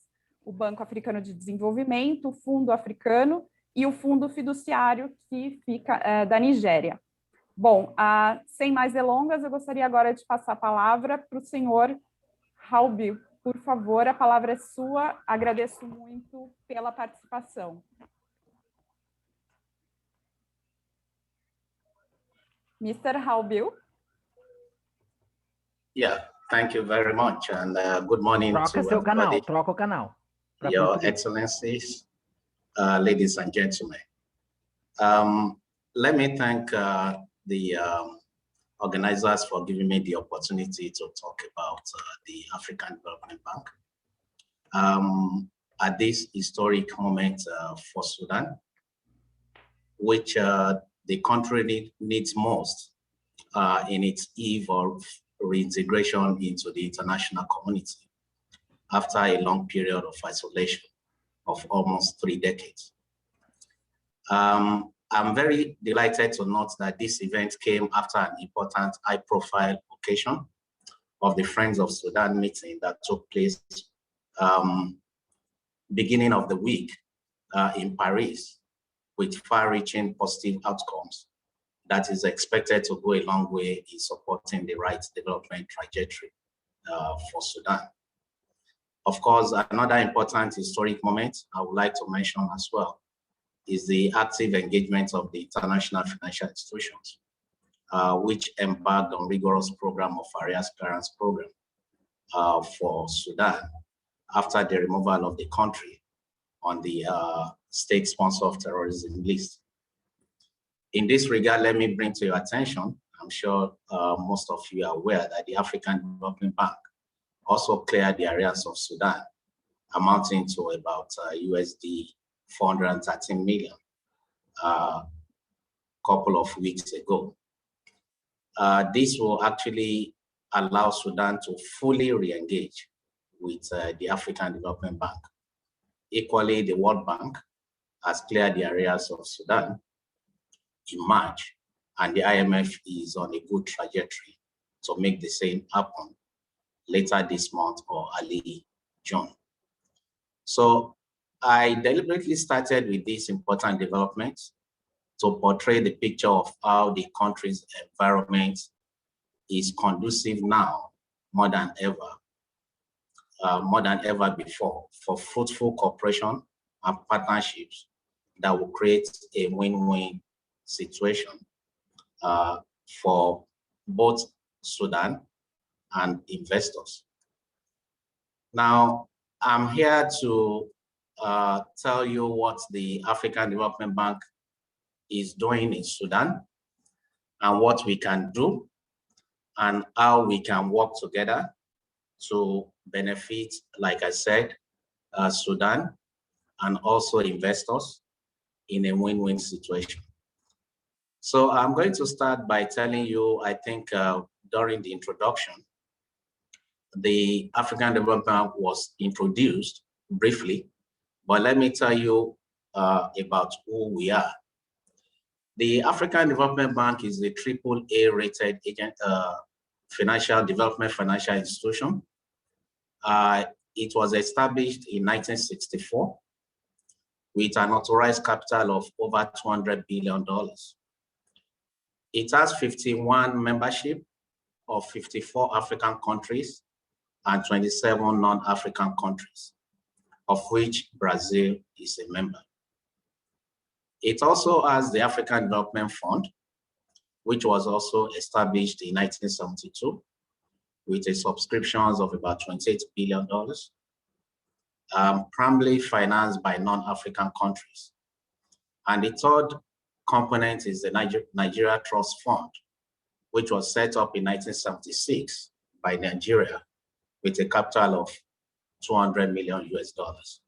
o Banco Africano de Desenvolvimento, o Fundo Africano e o Fundo Fiduciário, que fica da Nigéria. Bom, sem mais delongas, eu gostaria agora de passar a palavra para o senhor Raul. Por favor, a palavra é sua. Agradeço muito pela participação. Mr. Raul. Yeah, thank you very much, and good morning Troca to seu everybody. canal, troca o canal. Your Excellencies, ladies and gentlemen. Let me thank the organizers for giving me the opportunity to talk about the African Development Bank. At this historic moment for Sudan, which the country needs most in its eve of reintegration into the international community after a long period of isolation of almost 3 decades. I'm very delighted to note that this event came after an important high-profile occasion of the Friends of Sudan meeting that took place beginning of the week in Paris, with far-reaching positive outcomes that is expected to go a long way in supporting the right development trajectory for Sudan. Of course, another important historic moment I would like to mention as well is the active engagement of the international financial institutions, which embarked on rigorous program of arrears clearance program for Sudan after the removal of the country on the state sponsor of terrorism list. In this regard, let me bring to your attention, I'm sure most of you are aware that the African Development Bank also cleared the arrears of Sudan, amounting to about USD 413 million a couple of weeks ago. This will actually allow Sudan to fully re-engage with the African Development Bank. Equally, the World Bank has cleared the arrears of Sudan in March, and the IMF is on a good trajectory to make the same happen later this month or early June. So I deliberately started with these important developments to portray the picture of how the country's environment is conducive now more than ever before for fruitful cooperation and partnerships that will create a win-win situation for both Sudan and investors. Now, I'm here to tell you what the African Development Bank is doing in Sudan and what we can do and how we can work together to benefit, like I said, Sudan and also investors in a win-win situation. So I'm going to start by telling you, I think during the introduction, the African Development Bank was introduced briefly, but let me tell you about who we are. The African Development Bank is a AAA rated financial institution. It was established in 1964 with an authorized capital of over $200 billion. It has 51 membership of 54 African countries and 27 non-African countries, of which Brazil is a member. It also has the African Development Fund, which was also established in 1972 with a subscriptions of about $28 billion, primarily financed by non-African countries. And the third component is the Nigeria Trust Fund, which was set up in 1976 by Nigeria with a capital of $200 million US.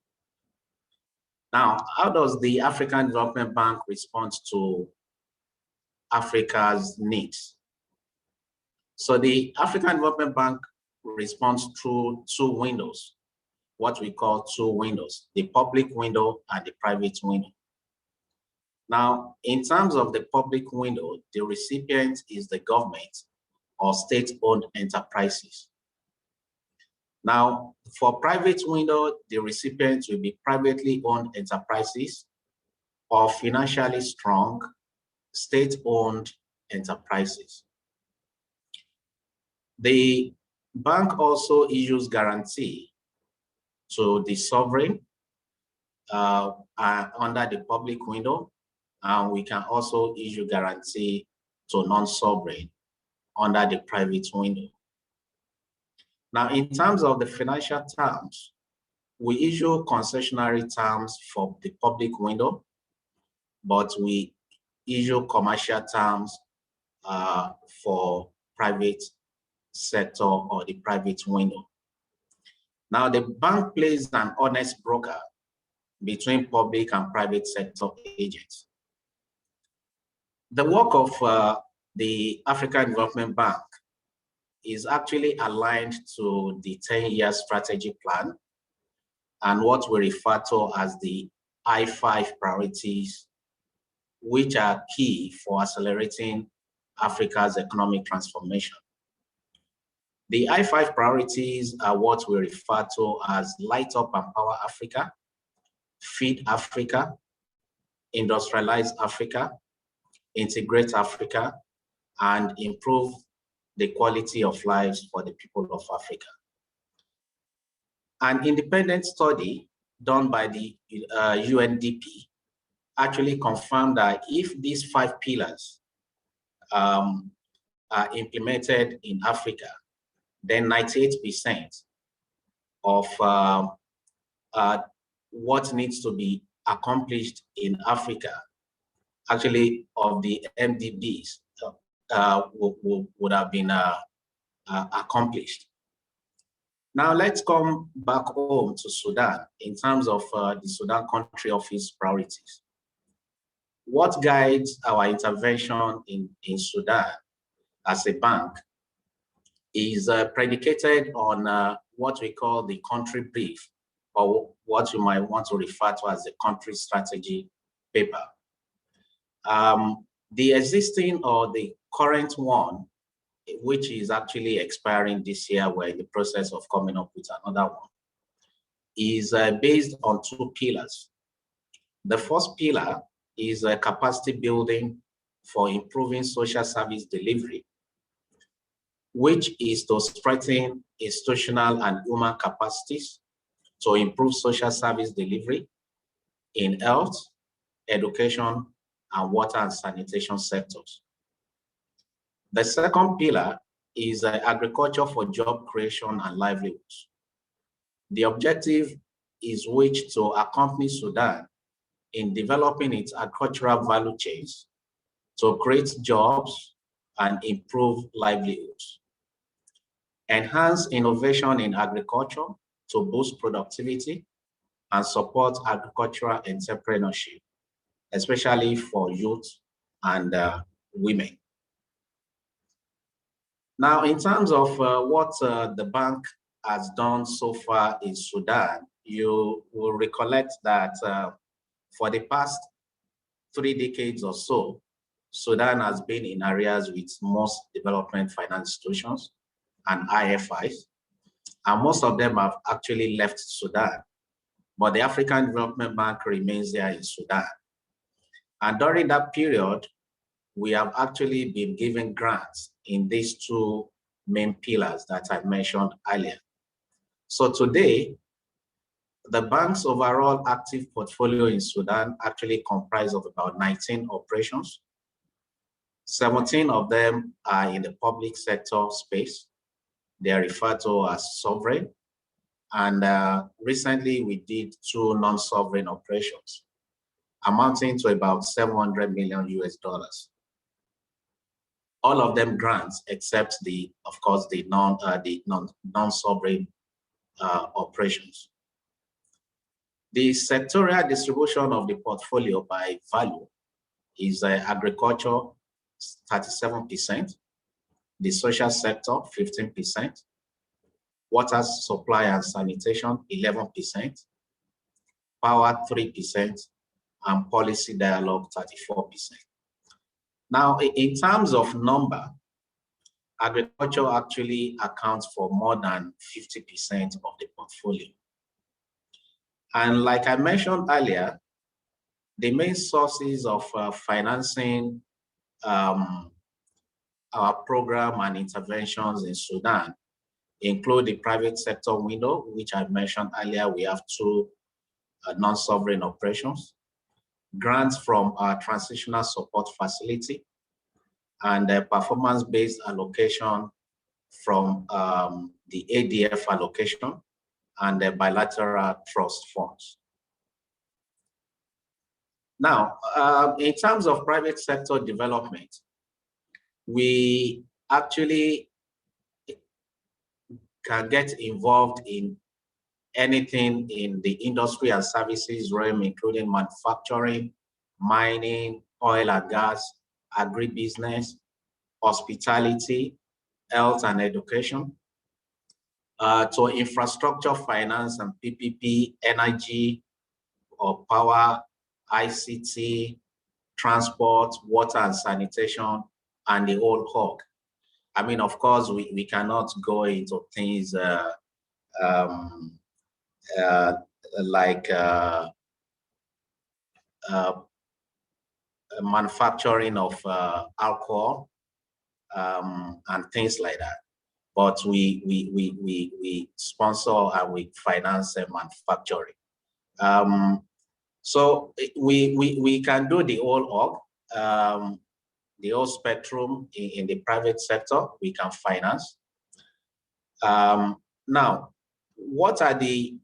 Now, how does the African Development Bank respond to Africa's needs? So the African Development Bank responds through two windows, what we call two windows, the public window and the private window. Now, in terms of the public window, the recipient is the government or state-owned enterprises. Now, for private window, the recipients will be privately owned enterprises or financially strong state-owned enterprises. The bank also issues guarantee to the sovereign under the public window, and we can also issue guarantee to non-sovereign under the private window. Now, in terms of the financial terms, we issue concessionary terms for the public window, but we issue commercial terms for private sector or the private window. Now, the bank plays an honest broker between public and private sector agents. The work of the African Development Bank is actually aligned to the 10-year strategic plan and what we refer to as the I5 priorities, which are key for accelerating Africa's economic transformation. The I5 priorities are what we refer to as Light Up and Power Africa, Feed Africa, Industrialize Africa, Integrate Africa, and Improve the quality of lives for the people of Africa. An independent study done by the UNDP actually confirmed that if these 5 pillars are implemented in Africa, then 98% of what needs to be accomplished in Africa actually of the MDBs would have been accomplished. Now let's come back home to Sudan in terms of the Sudan Country Office priorities. What guides our intervention in Sudan as a bank is predicated on what we call the country brief, or what you might want to refer to as the country strategy paper. The existing or the current one, which is actually expiring this year, we're in the process of coming up with another one, is based on two pillars. The first pillar is capacity building for improving social service delivery, which is to strengthen institutional and human capacities to improve social service delivery in health, education, and water and sanitation sectors. The second pillar is agriculture for job creation and livelihoods. The objective is which to accompany Sudan in developing its agricultural value chains to create jobs and improve livelihoods. Enhance innovation in agriculture to boost productivity and support agricultural entrepreneurship, especially for youth and women. Now, in terms of what the bank has done so far in Sudan, you will recollect that for the past 3 decades or so, Sudan has been in areas with most development finance institutions and IFIs, and most of them have actually left Sudan. But the African Development Bank remains there in Sudan. And during that period, we have actually been giving grants in these two main pillars that I mentioned earlier. So today, the bank's overall active portfolio in Sudan actually comprises of about 19 operations. 17 of them are in the public sector space. They are referred to as sovereign. And recently we did 2 non-sovereign operations, amounting to about $700 million US. All of them grants, except of course, the non-sovereign operations. The sectorial distribution of the portfolio by value is agriculture, 37%, the social sector, 15%, water supply and sanitation, 11%, power, 3%, and policy dialogue, 34%. Now, in terms of number, agriculture actually accounts for more than 50% of the portfolio. And like I mentioned earlier, the main sources of financing our program and interventions in Sudan include the private sector window, which I mentioned earlier. We have 2 non-sovereign operations, grants from our transitional support facility, and performance-based allocation from the ADF allocation and the bilateral trust funds. Now, in terms of private sector development, we actually can get involved in anything in the industry and services realm, including manufacturing, mining, oil and gas, agribusiness, hospitality, health and education, to infrastructure finance and PPP, energy or power, ICT, transport, water and sanitation, and the whole hog. I mean, of course, we cannot go into things like manufacturing of alcohol and things like that. But we sponsor and we finance manufacturing. So we can do the whole org, the whole spectrum in the private sector. We can finance. Now, what are the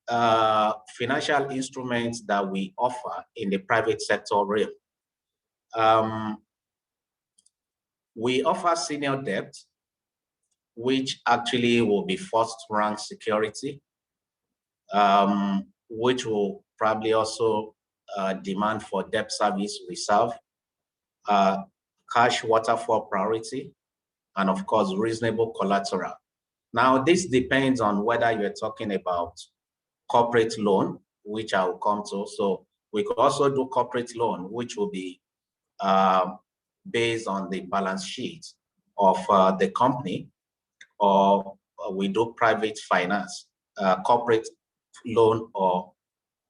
financial instruments that we offer in the private sector realm? We offer senior debt, which actually will be first-rank security, which will probably also demand for debt service reserve, cash waterfall priority, and of course, reasonable collateral. Now, this depends on whether you're talking about corporate loan, which I will come to. So we could also do corporate loan, which will be based on the balance sheet of the company, or we do private finance, corporate loan or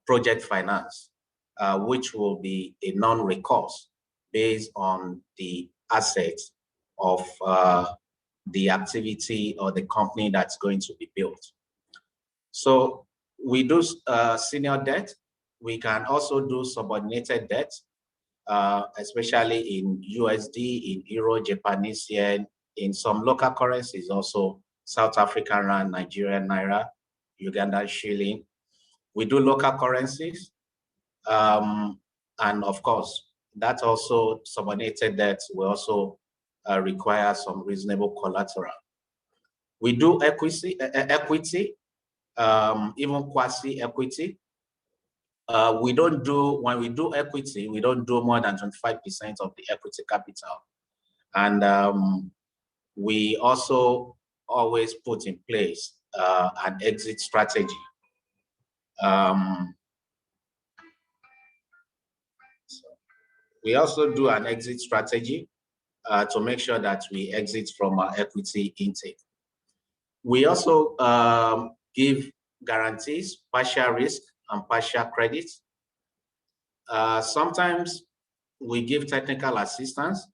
project finance, which will be a non-recourse based on the assets of the activity or the company that's going to be built. So we do senior debt. We can also do subordinated debt, especially in USD, in Euro, Japanese yen, in some local currencies, also South African rand, Nigerian naira, Ugandan shilling. We do local currencies. And of course, that also subordinated debt will also require some reasonable collateral. We do equity, even quasi-equity. We don't do, when we do equity, we don't do more than 25% of the equity capital. And we also always put in place an exit strategy. We also do an exit strategy to make sure that we exit from our equity intake. We also give guarantees, partial risk and partial credit. Sometimes we give technical assistance,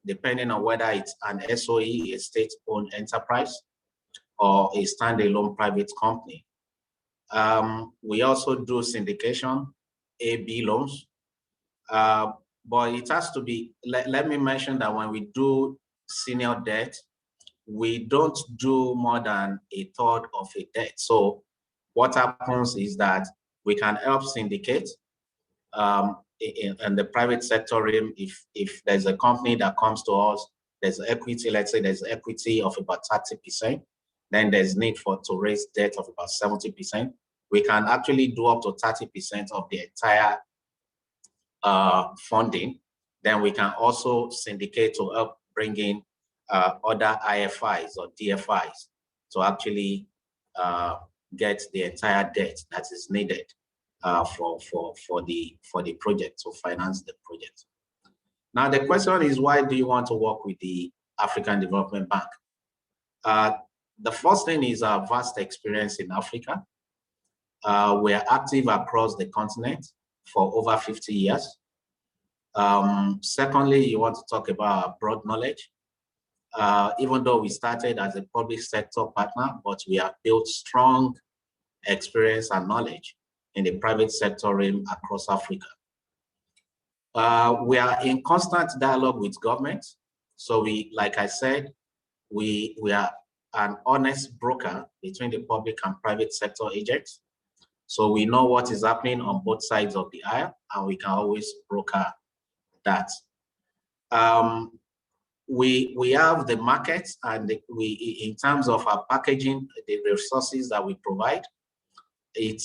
depending on whether it's an SOE, a state-owned enterprise, or a standalone private company. We also do syndication, AB loans. But it has to be, let me mention that when we do senior debt, we don't do more than a third of a debt. So what happens is that we can help syndicate in the private sector realm. If there's a company that comes to us, there's equity, let's say there's equity of about 30%, then there's need to raise debt of about 70%. We can actually do up to 30% of the entire funding. Then we can also syndicate to help bring in other IFIs or DFIs to actually get the entire debt that is needed for the project, to finance the project. Now the question is, why do you want to work with the African Development Bank? The first thing is our vast experience in Africa. We are active across the continent for over 50 years. Secondly, you want to talk about our broad knowledge. Even though we started as a public sector partner, but we have built strong experience and knowledge in the private sector realm across Africa. We are in constant dialogue with government. So we, like I said, we are an honest broker between the public and private sector agents. So we know what is happening on both sides of the aisle, and we can always broker that. We have the market, and in terms of our packaging, the resources that we provide, it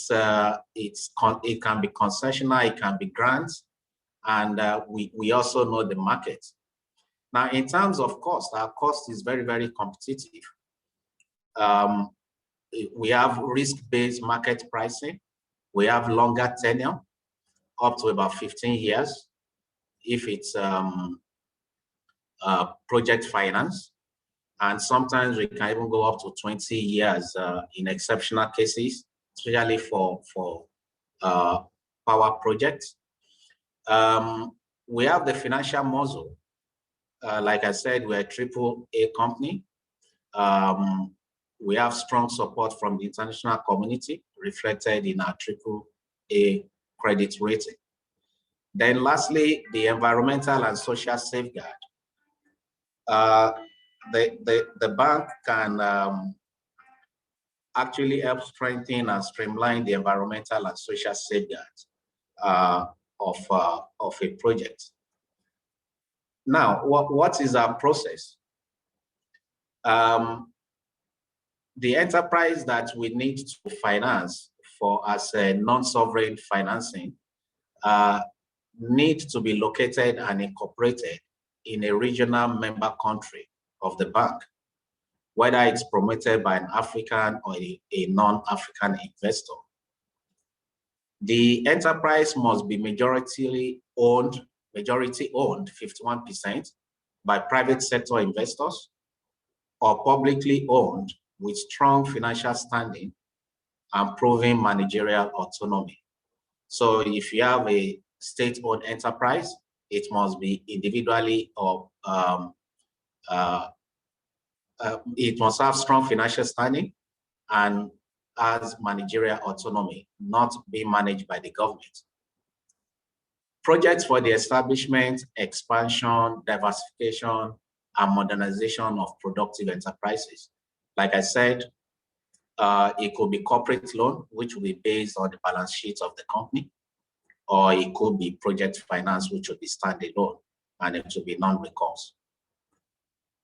can be concessional, it can be grants, and we also know the market. Now, in terms of cost, our cost is very, very competitive. We have risk-based market pricing. We have longer tenure, up to about 15 years, if it's project finance. And sometimes we can even go up to 20 years in exceptional cases, especially for power projects. We have the financial muscle. Like I said, we're a AAA company. We have strong support from the international community, reflected in our AAA credit rating. Then lastly, the environmental and social safeguard. The bank can actually help strengthen and streamline the environmental and social safeguard of a project. Now, what is our process? The enterprise that we need to finance as a non-sovereign financing need to be located and incorporated in a regional member country of the bank, whether it's promoted by an African or a non-African investor. The enterprise must be majority owned, 51%, by private sector investors, or publicly owned with strong financial standing and proven managerial autonomy. So if you have a state-owned enterprise, it must be individually or it must have strong financial standing and has managerial autonomy, not be managed by the government. Projects for the establishment, expansion, diversification, and modernization of productive enterprises. Like I said, it could be corporate loan, which will be based on the balance sheet of the company, or it could be project finance, which will be standalone, and it will be non-recourse.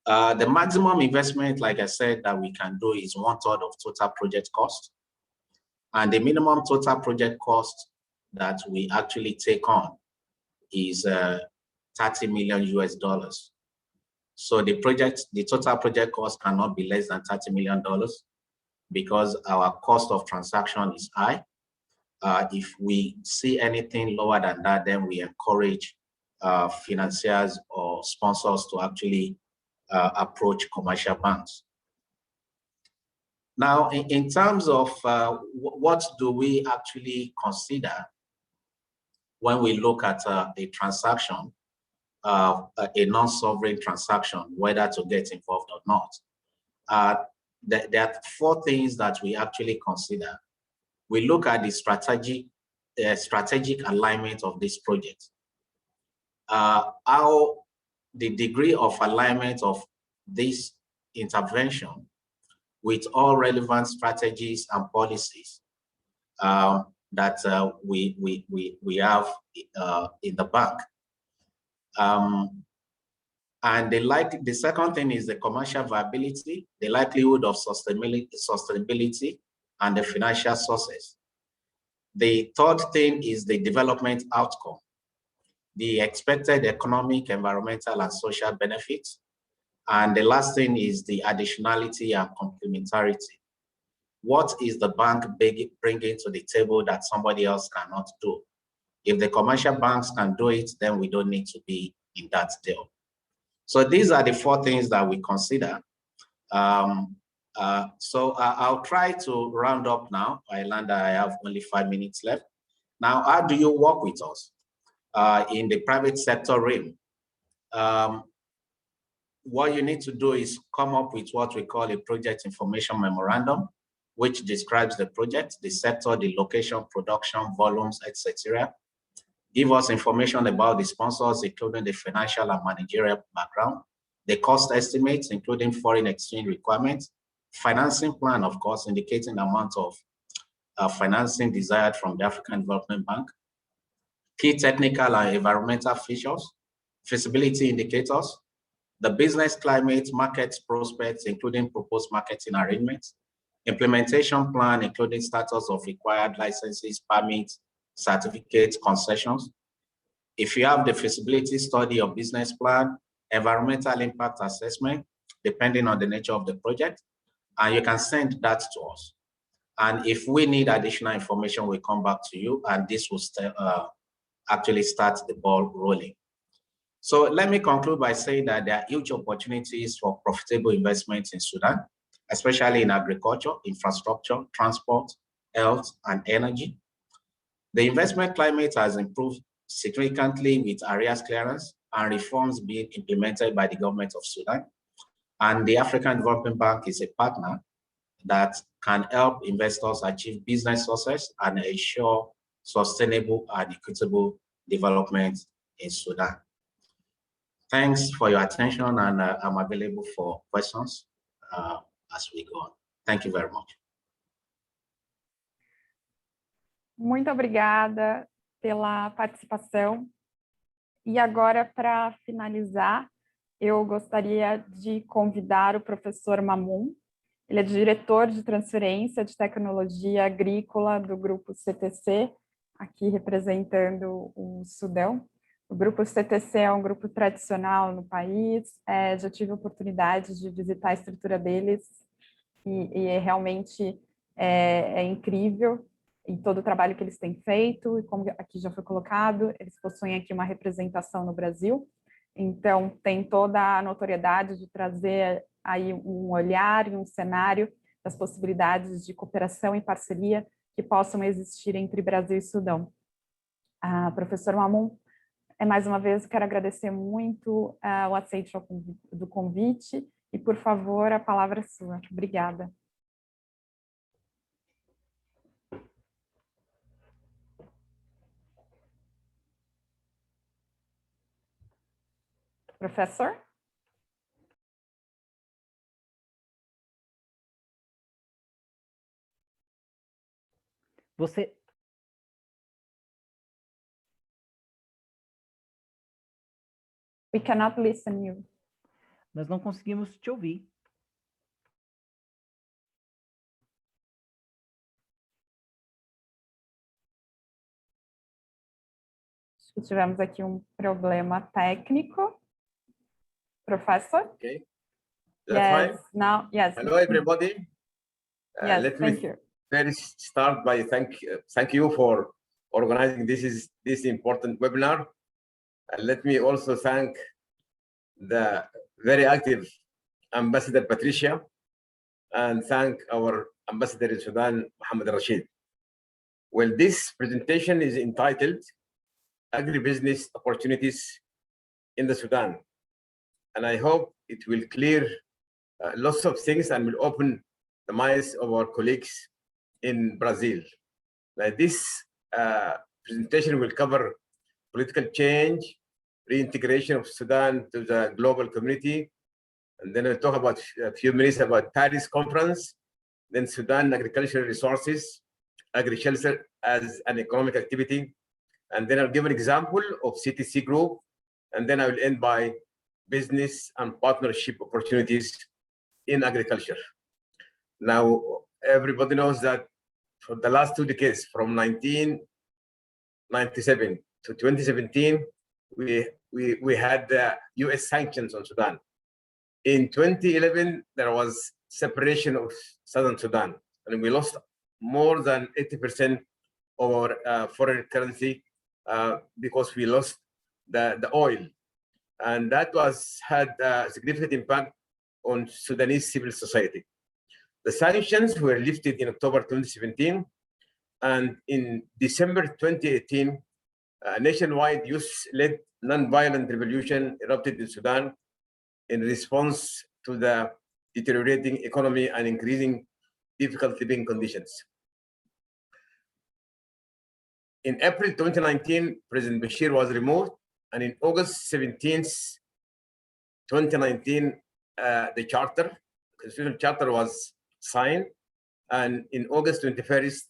The maximum investment, like I said, that we can do is 1/3 of total project cost. And the minimum total project cost that we actually take on is $30 million US. So the total project cost cannot be less than $30 million because our cost of transaction is high. If we see anything lower than that, then we encourage financiers or sponsors to actually approach commercial banks. Now, in terms of what do we actually consider when we look at a transaction, a non-sovereign transaction, whether to get involved or not? There are 4 things that we actually consider. We look at the strategic alignment of this project. How the degree of alignment of this intervention with all relevant strategies and policies that we have in the bank. And the second thing is the commercial viability, the likelihood of sustainability, and the financial sources. The third thing is the development outcome, the expected economic, environmental, and social benefits. And the last thing is the additionality and complementarity. What is the bank bringing to the table that somebody else cannot do? If the commercial banks can do it, then we don't need to be in that deal. So these are the 4 things that we consider. So I'll try to round up now. I have only 5 minutes left. Now, how do you work with us in the private sector realm? What you need to do is come up with what we call a project information memorandum, which describes the project, the sector, the location, production, volumes, etc. Give us information about the sponsors, including the financial and managerial background, the cost estimates, including foreign exchange requirements, financing plan, of course, indicating the amount of financing desired from the African Development Bank, key technical and environmental features, feasibility indicators, the business climate, market prospects, including proposed marketing arrangements, implementation plan, including status of required licenses, permits, certificates, concessions. If you have the feasibility study or business plan, environmental impact assessment, depending on the nature of the project, and you can send that to us. And if we need additional information, we'll come back to you, and this will actually start the ball rolling. So let me conclude by saying that there are huge opportunities for profitable investments in Sudan, especially in agriculture, infrastructure, transport, health, and energy. The investment climate has improved significantly with arrears clearance and reforms being implemented by the government of Sudan. And the African Development Bank is a partner that can help investors achieve business success and ensure sustainable and equitable development in Sudan. Thanks for your attention, and I'm available for questions as we go on. Thank you very much. Muito obrigada pela participação. E agora, para finalizar, eu gostaria de convidar o professor Mamum. Ele é diretor de transferência de tecnologia agrícola do grupo CTC, aqui representando o Sudão. O grupo CTC é um grupo tradicional no país, já tive a oportunidade de visitar a estrutura deles e realmente é incrível em todo o trabalho que eles têm feito, e como aqui já foi colocado, eles possuem aqui uma representação no Brasil, então tem toda a notoriedade de trazer aí um olhar e um cenário das possibilidades de cooperação e parceria que possam existir entre Brasil e Sudão. Professor Mamum, mais uma vez quero agradecer muito o aceite do convite e, por favor, a palavra é sua. Obrigada. Professor? Você... We cannot listen you. Nós não conseguimos te ouvir. Acho que tivemos aqui um problema técnico. Professor? Okay. Yes, Fine? now, yes. Hello, everybody. Yes, Let thank me you. first start by thank you for organizing this important webinar. And let me also thank the very active Ambassador Patricia, and thank our Ambassador in Sudan, Mohammed Rashid. Well, this presentation is entitled Agribusiness Opportunities in the Sudan. And I hope it will clear lots of things and will open the minds of our colleagues in Brazil. This presentation will cover political change, reintegration of Sudan to the global community, and then I'll talk about a few minutes about Paris conference, then Sudan agricultural resources, agriculture as an economic activity, and then I'll give an example of CTC group, and then I will end by business and partnership opportunities in agriculture. Now, everybody knows that for the last 2 decades, from 1997 to 2017, we had the US sanctions on Sudan. In 2011, there was separation of Southern Sudan, and we lost more than 80% of our foreign currency because we lost the oil. And that had a significant impact on Sudanese civil society. The sanctions were lifted in October 2017, and in December 2018, a nationwide youth-led non-violent revolution erupted in Sudan in response to the deteriorating economy and increasing difficult living conditions. In April 2019, President Bashir was removed, and in August 17th, 2019, the constitutional charter was signed, and in August 21st,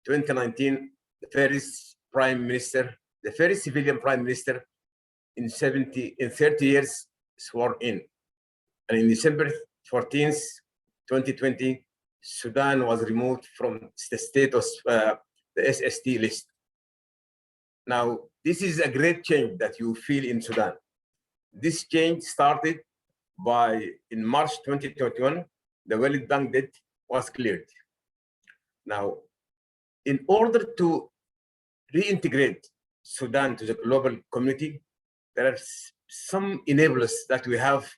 2019, the first civilian prime minister in 30 years sworn in. And in December 14th, 2020, Sudan was removed from the status, the SST list. Now, this is a great change that you feel in Sudan. This change started in March 2021, the World Bank debt was cleared. Now, in order to reintegrate Sudan to the global community, there are some enablers that we have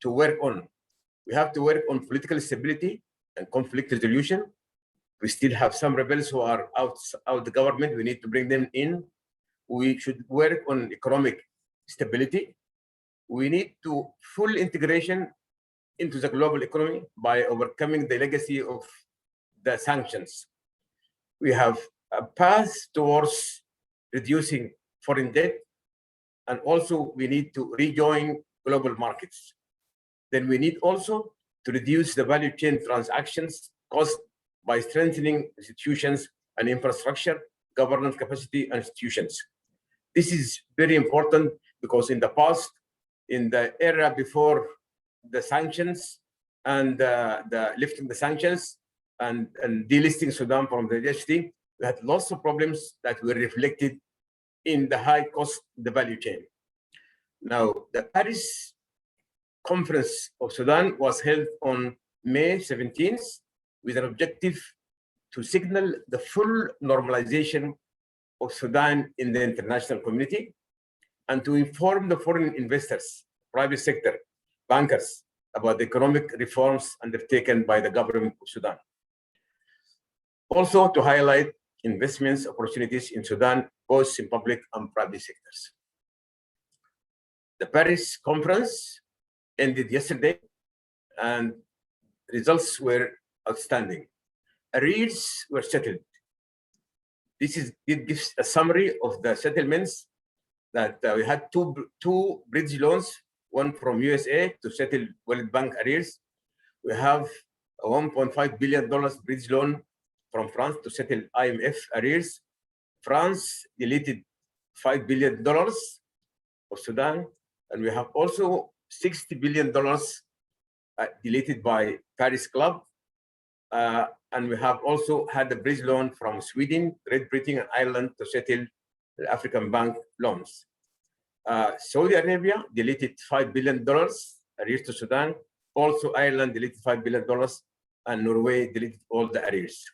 to work on. We have to work on political stability and conflict resolution. We still have some rebels who are out the government. We need to bring them in. We should work on economic stability. We need to full integration into the global economy by overcoming the legacy of the sanctions. We have a path towards reducing foreign debt, and also we need to rejoin global markets. Then we need also to reduce the value chain transactions caused by strengthening institutions and infrastructure, governance capacity, and institutions. this is very important because in the past, in the era before the sanctions and the lifting the sanctions and delisting Sudan from the AFC, we had lots of problems that were reflected in the high cost, the value chain. Now, the Paris Conference of Sudan was held on May 17th with an objective to signal the full normalization of Sudan in the international community and to inform the foreign investors, private sector, bankers about the economic reforms undertaken by the government of Sudan. Also to highlight investments opportunities in Sudan, both in public and private sectors. The Paris conference ended yesterday and results were outstanding. Arrears were settled. It gives a summary of the settlements that we had two bridge loans, one from USA to settle World Bank arrears. We have a $1.5 billion bridge loan from France to settle IMF arrears. France deleted $5 billion of Sudan, and we have also $60 billion deleted by Paris Club. And we have also had a bridge loan from Sweden, Great Britain, and Ireland to settle the African bank loans. Saudi Arabia deleted $5 billion arrears to Sudan. Also, Ireland deleted $5 billion, and Norway deleted all the arrears.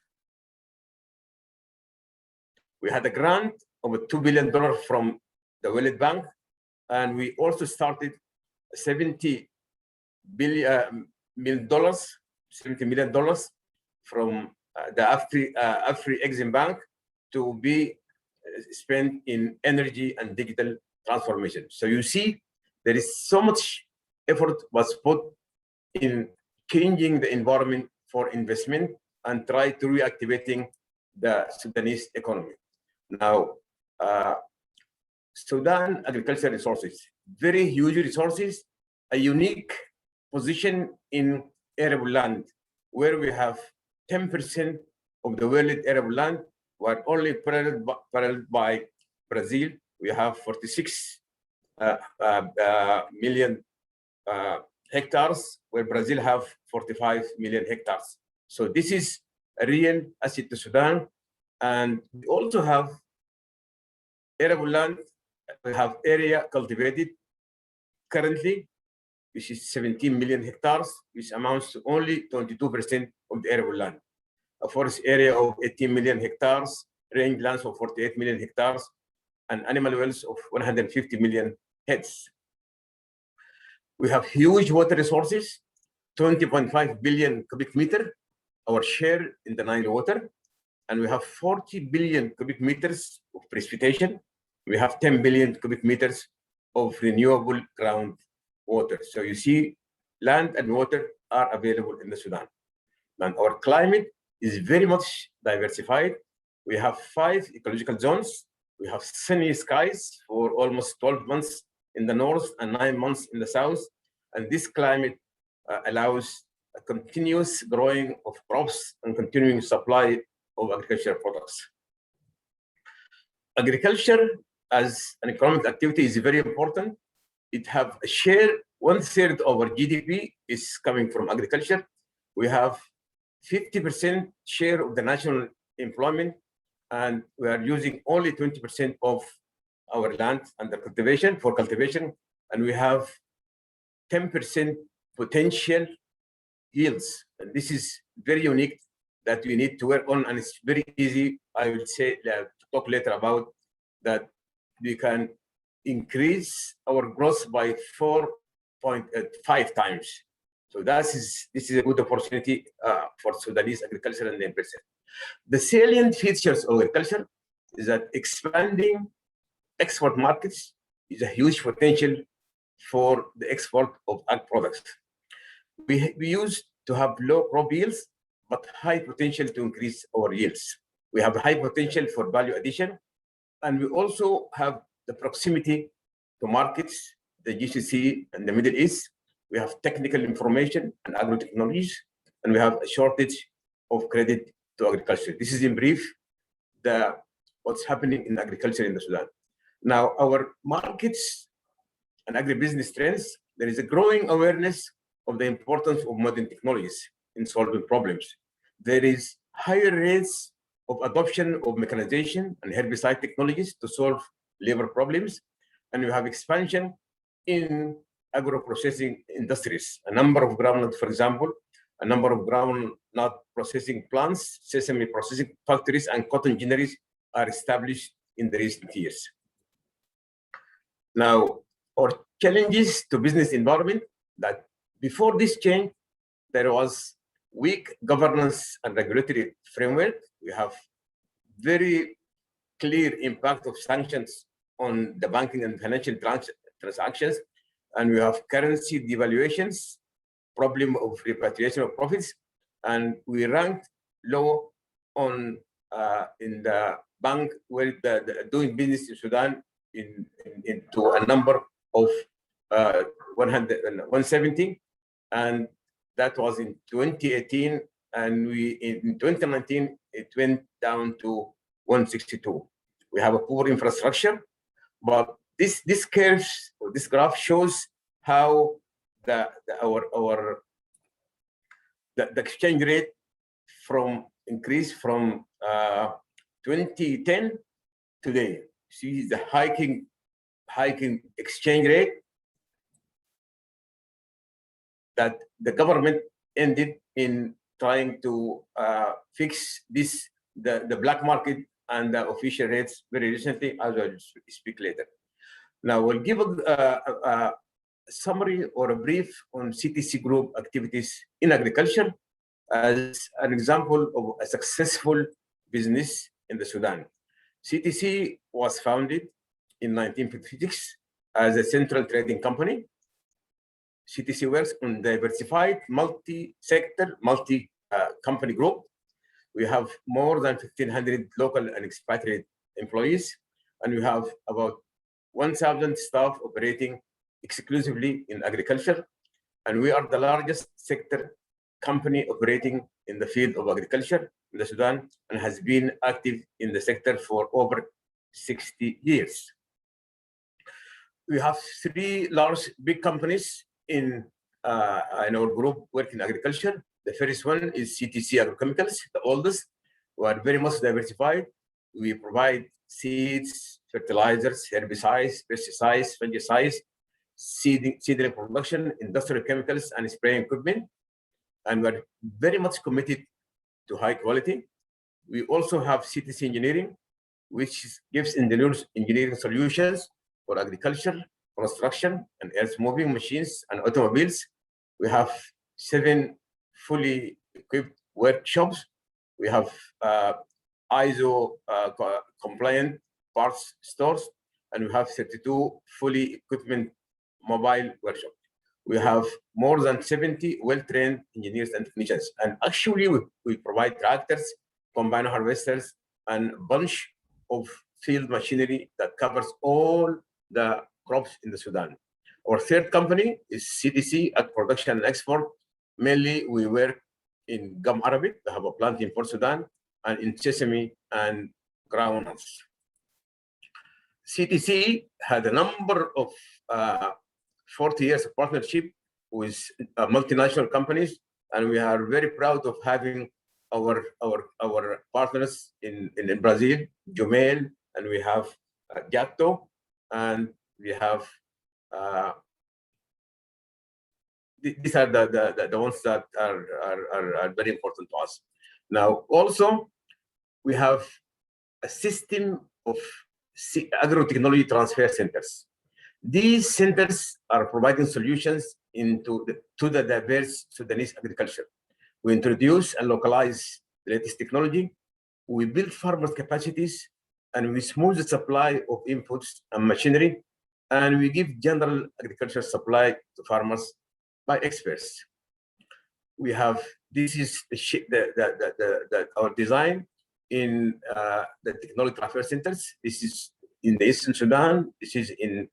We had a grant of $2 billion from the World Bank, and we also started $70 million from the Afri-Exim Bank to be spent in energy and digital transformation. So you see, there is so much effort was put in changing the environment for investment and try to reactivating the Sudanese economy. Now, Sudan agricultural resources, very huge resources, a unique position in arable land, where we have 10% of the world arable land, were only paralleled by Brazil. We have 46 million hectares, where Brazil have 45 million hectares. So this is a real asset to Sudan. And we also have arable land. We have area cultivated currently, which is 17 million hectares, which amounts to only 22% of the arable land. A forest area of 18 million hectares, rangelands of 48 million hectares, and animal wells of 150 million heads. We have huge water resources, 20.5 billion cubic meter, our share in the Nile water, and we have 40 billion cubic meters of precipitation. We have 10 billion cubic meters of renewable ground water. So you see, land and water are available in the Sudan. And our climate is very much diversified. We have 5 ecological zones. We have sunny skies for almost 12 months in the north and 9 months in the south. And this climate allows a continuous growing of crops and continuing supply of agricultural products. Agriculture as an economic activity is very important. It have a share, 1/3 of our GDP is coming from agriculture. We have 50% share of the national employment, and we are using only 20% of our land under cultivation for cultivation, and we have 10% potential yields. And this is very unique that we need to work on, and it's very easy, I will say, to talk later about that we can increase our growth by 4.5 times. So this is a good opportunity for Sudanese agriculture and investment. The salient features of agriculture is that expanding export markets is a huge potential for the export of ag products. We used to have low crop yields, but high potential to increase our yields. We have high potential for value addition, and we also have the proximity to markets, the GCC and the Middle East. We have technical information and agro-technologies, and we have a shortage of credit to agriculture. This is in brief what's happening in agriculture in the Sudan. Now, our markets and agribusiness trends, there is a growing awareness of the importance of modern technologies in solving problems. There is higher rates of adoption of mechanization and herbicide technologies to solve labor problems. And we have expansion in agro-processing industries. A number of groundnut, for example, a number of groundnut processing plants, sesame processing factories, and cotton ginneries are established in the recent years. Now, our challenges to business environment, that before this change, there was weak governance and regulatory framework. We have very clear impact of sanctions on the banking and financial transactions, and we have currency devaluations, problem of repatriation of profits, and we ranked low on in the bank where doing business in Sudan into a number of 170, and that was in 2018, and in 2019 it went down to 162. We have a poor infrastructure, but this curves, or this graph shows how the exchange rate increased from 2010 today. See the hiking exchange rate that the government ended in trying to fix this, the black market and the official rates very recently, as I'll speak later. Now we'll give a summary or a brief on CTC Group activities in agriculture as an example of a successful business in the Sudan. CTC was founded in 1956 as a central trading company. CTC works on diversified, multi-sector, multi-company group. We have more than 1,500 local and expatriate employees, and we have about 1,000 staff operating exclusively in agriculture. And we are the largest sector company operating in the field of agriculture in the Sudan, and has been active in the sector for over 60 years. We have 3 big companies in our group working in agriculture. The first one is CTC Agrochemicals, the oldest. We are very much diversified. We provide seeds, fertilizers, herbicides, pesticides, fungicides, seedling production, industrial chemicals, and spraying equipment. And we're very much committed to high quality. We also have CTC Engineering, which gives engineering solutions for agriculture, construction, and earth-moving machines and automobiles. We have 7 fully equipped workshops. We have ISO compliant parts stores, and we have 32 fully equipment mobile workshops. We have more than 70 well-trained engineers and technicians. And actually, we provide tractors, combine harvesters, and a bunch of field machinery that covers all the crops in the Sudan. Our third company is CTC at Production and Export. Mainly, we work in gum arabic. We have a plant in Port Sudan, and in sesame and groundnuts. CTC had a number of 40 years of partnership with multinational companies, and we are very proud of having our partners in Brazil, Jumel, and we have Gatto, and we have these are the ones that are very important to us. Now, also, we have a system of agro-technology transfer centers. These centers are providing solutions to the diverse Sudanese agriculture. We introduce and localize the latest technology. We build farmers' capacities, and we smooth the supply of inputs and machinery, and we give general agriculture supply to farmers by experts. We have, this is our design in the technology transfer centers. This is in the Eastern Sudan, this is in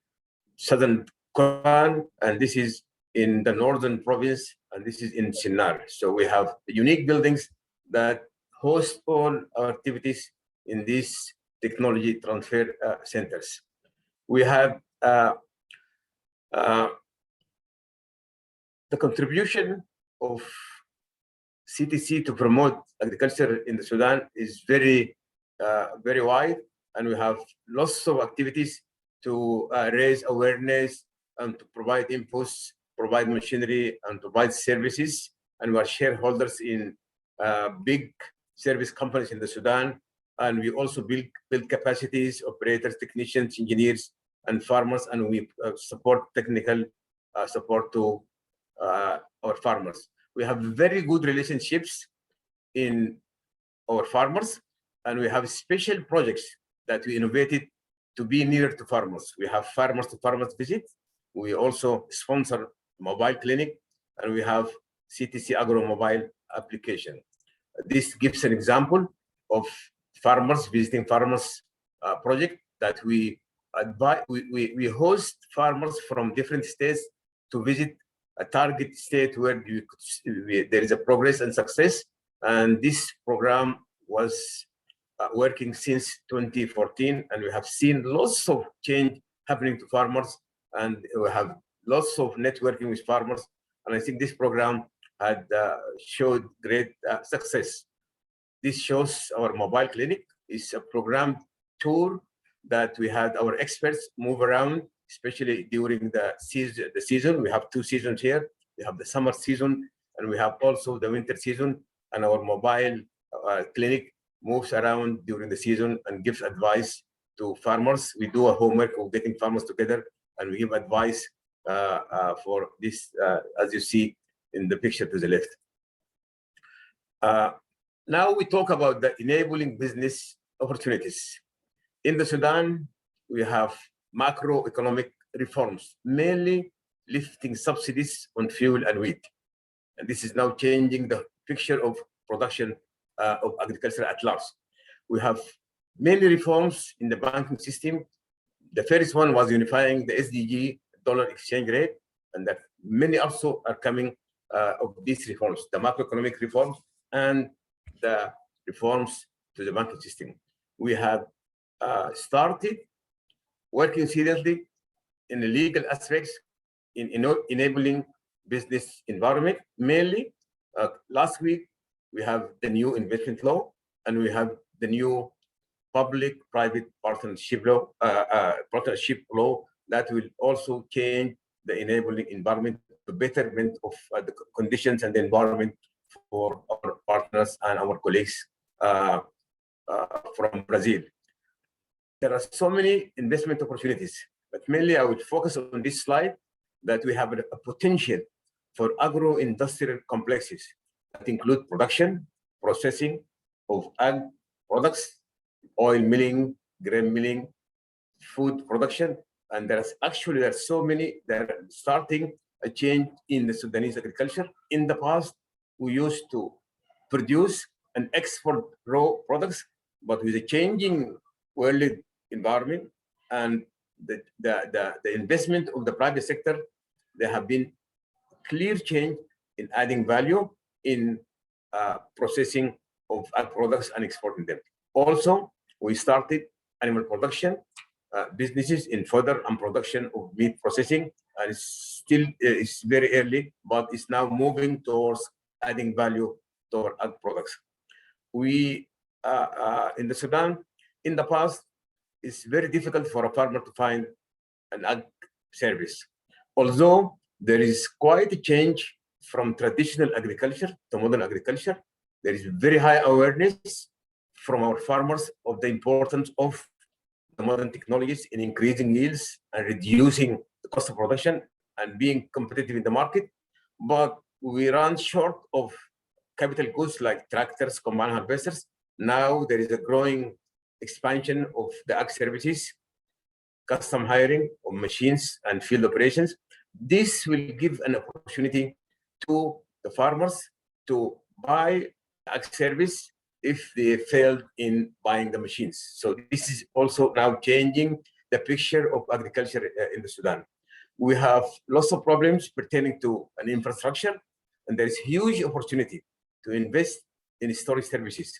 Southern Kordofan, and this is in the Northern province, and this is in Sinnar. So we have unique buildings that host all our activities in these technology transfer centers. We have the contribution of CTC to promote agriculture in the Sudan is very wide, and we have lots of activities to raise awareness and to provide inputs, provide machinery, and provide services. And we are shareholders in big service companies in the Sudan. And we also build capacities, operators, technicians, engineers, and farmers, and we support technical support to our farmers. We have very good relationships in our farmers, and we have special projects that we innovated to be near to farmers. We have farmers to farmers visits. We also sponsor mobile clinic, and we have CTC Agro mobile application. This gives an example of farmers visiting farmers project that we advise. We host farmers from different states to visit a target state where there is a progress and success. And this program was working since 2014, and we have seen lots of change happening to farmers, and we have lots of networking with farmers. And I think this program had showed great success. This shows our mobile clinic. It's a program tour that we had our experts move around, especially during the season. We have 2 seasons here. We have the summer season, and we have also the winter season. And our mobile clinic moves around during the season and gives advice to farmers. We do a homework of getting farmers together, and we give advice for this, as you see in the picture to the left. Now we talk about the enabling business opportunities. In the Sudan, we have macroeconomic reforms, mainly lifting subsidies on fuel and wheat. And this is now changing the picture of production of agriculture at large. We have many reforms in the banking system. The first one was unifying the SDG dollar exchange rate, and that many also are coming of these reforms, the macroeconomic reforms and the reforms to the banking system. We have started working seriously in the legal aspects in enabling business environment. Mainly, last week, we have the new investment law, and we have the new public-private partnership law that will also change the enabling environment, the betterment of the conditions and the environment for our partners and our colleagues from Brazil. There are so many investment opportunities, but mainly I would focus on this slide that we have a potential for agro-industrial complexes that include production, processing of ag products, oil milling, grain milling, food production, and there are so many that are starting a change in the Sudanese agriculture. In the past, we used to produce and export raw products, but with a changing world environment and the investment of the private sector, there have been clear change in adding value in processing of ag products and exporting them. Also, we started animal production businesses in further and production of meat processing, and it's very early, but it's now moving towards adding value to our ag products. We in the Sudan, in the past, it's very difficult for a farmer to find an ag service. Although there is quite a change from traditional agriculture to modern agriculture, there is very high awareness from our farmers of the importance of the modern technologies in increasing yields and reducing the cost of production and being competitive in the market. But we run short of capital goods like tractors, combine harvesters. Now there is a growing expansion of the ag services, custom hiring of machines and field operations. This will give an opportunity to the farmers to buy ag service if they failed in buying the machines. So this is also now changing the picture of agriculture in the Sudan. We have lots of problems pertaining to an infrastructure, and there is huge opportunity to invest in storage services,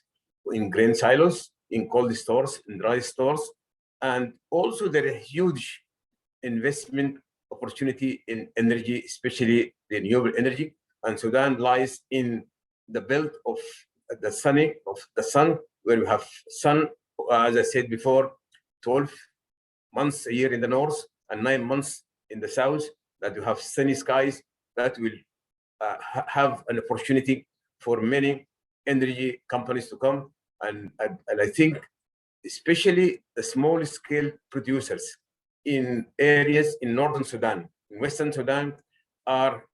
in grain silos, in cold stores, in dry stores, And also there is huge investment opportunity in energy, especially renewable energy. And Sudan lies in the belt of the sun, where we have sun, as I said before, 12 months a year in the north and 9 months in the south, that you have sunny skies that will have an opportunity for many energy companies to come. And I think especially the small scale producers in areas in northern Sudan, in western Sudan, are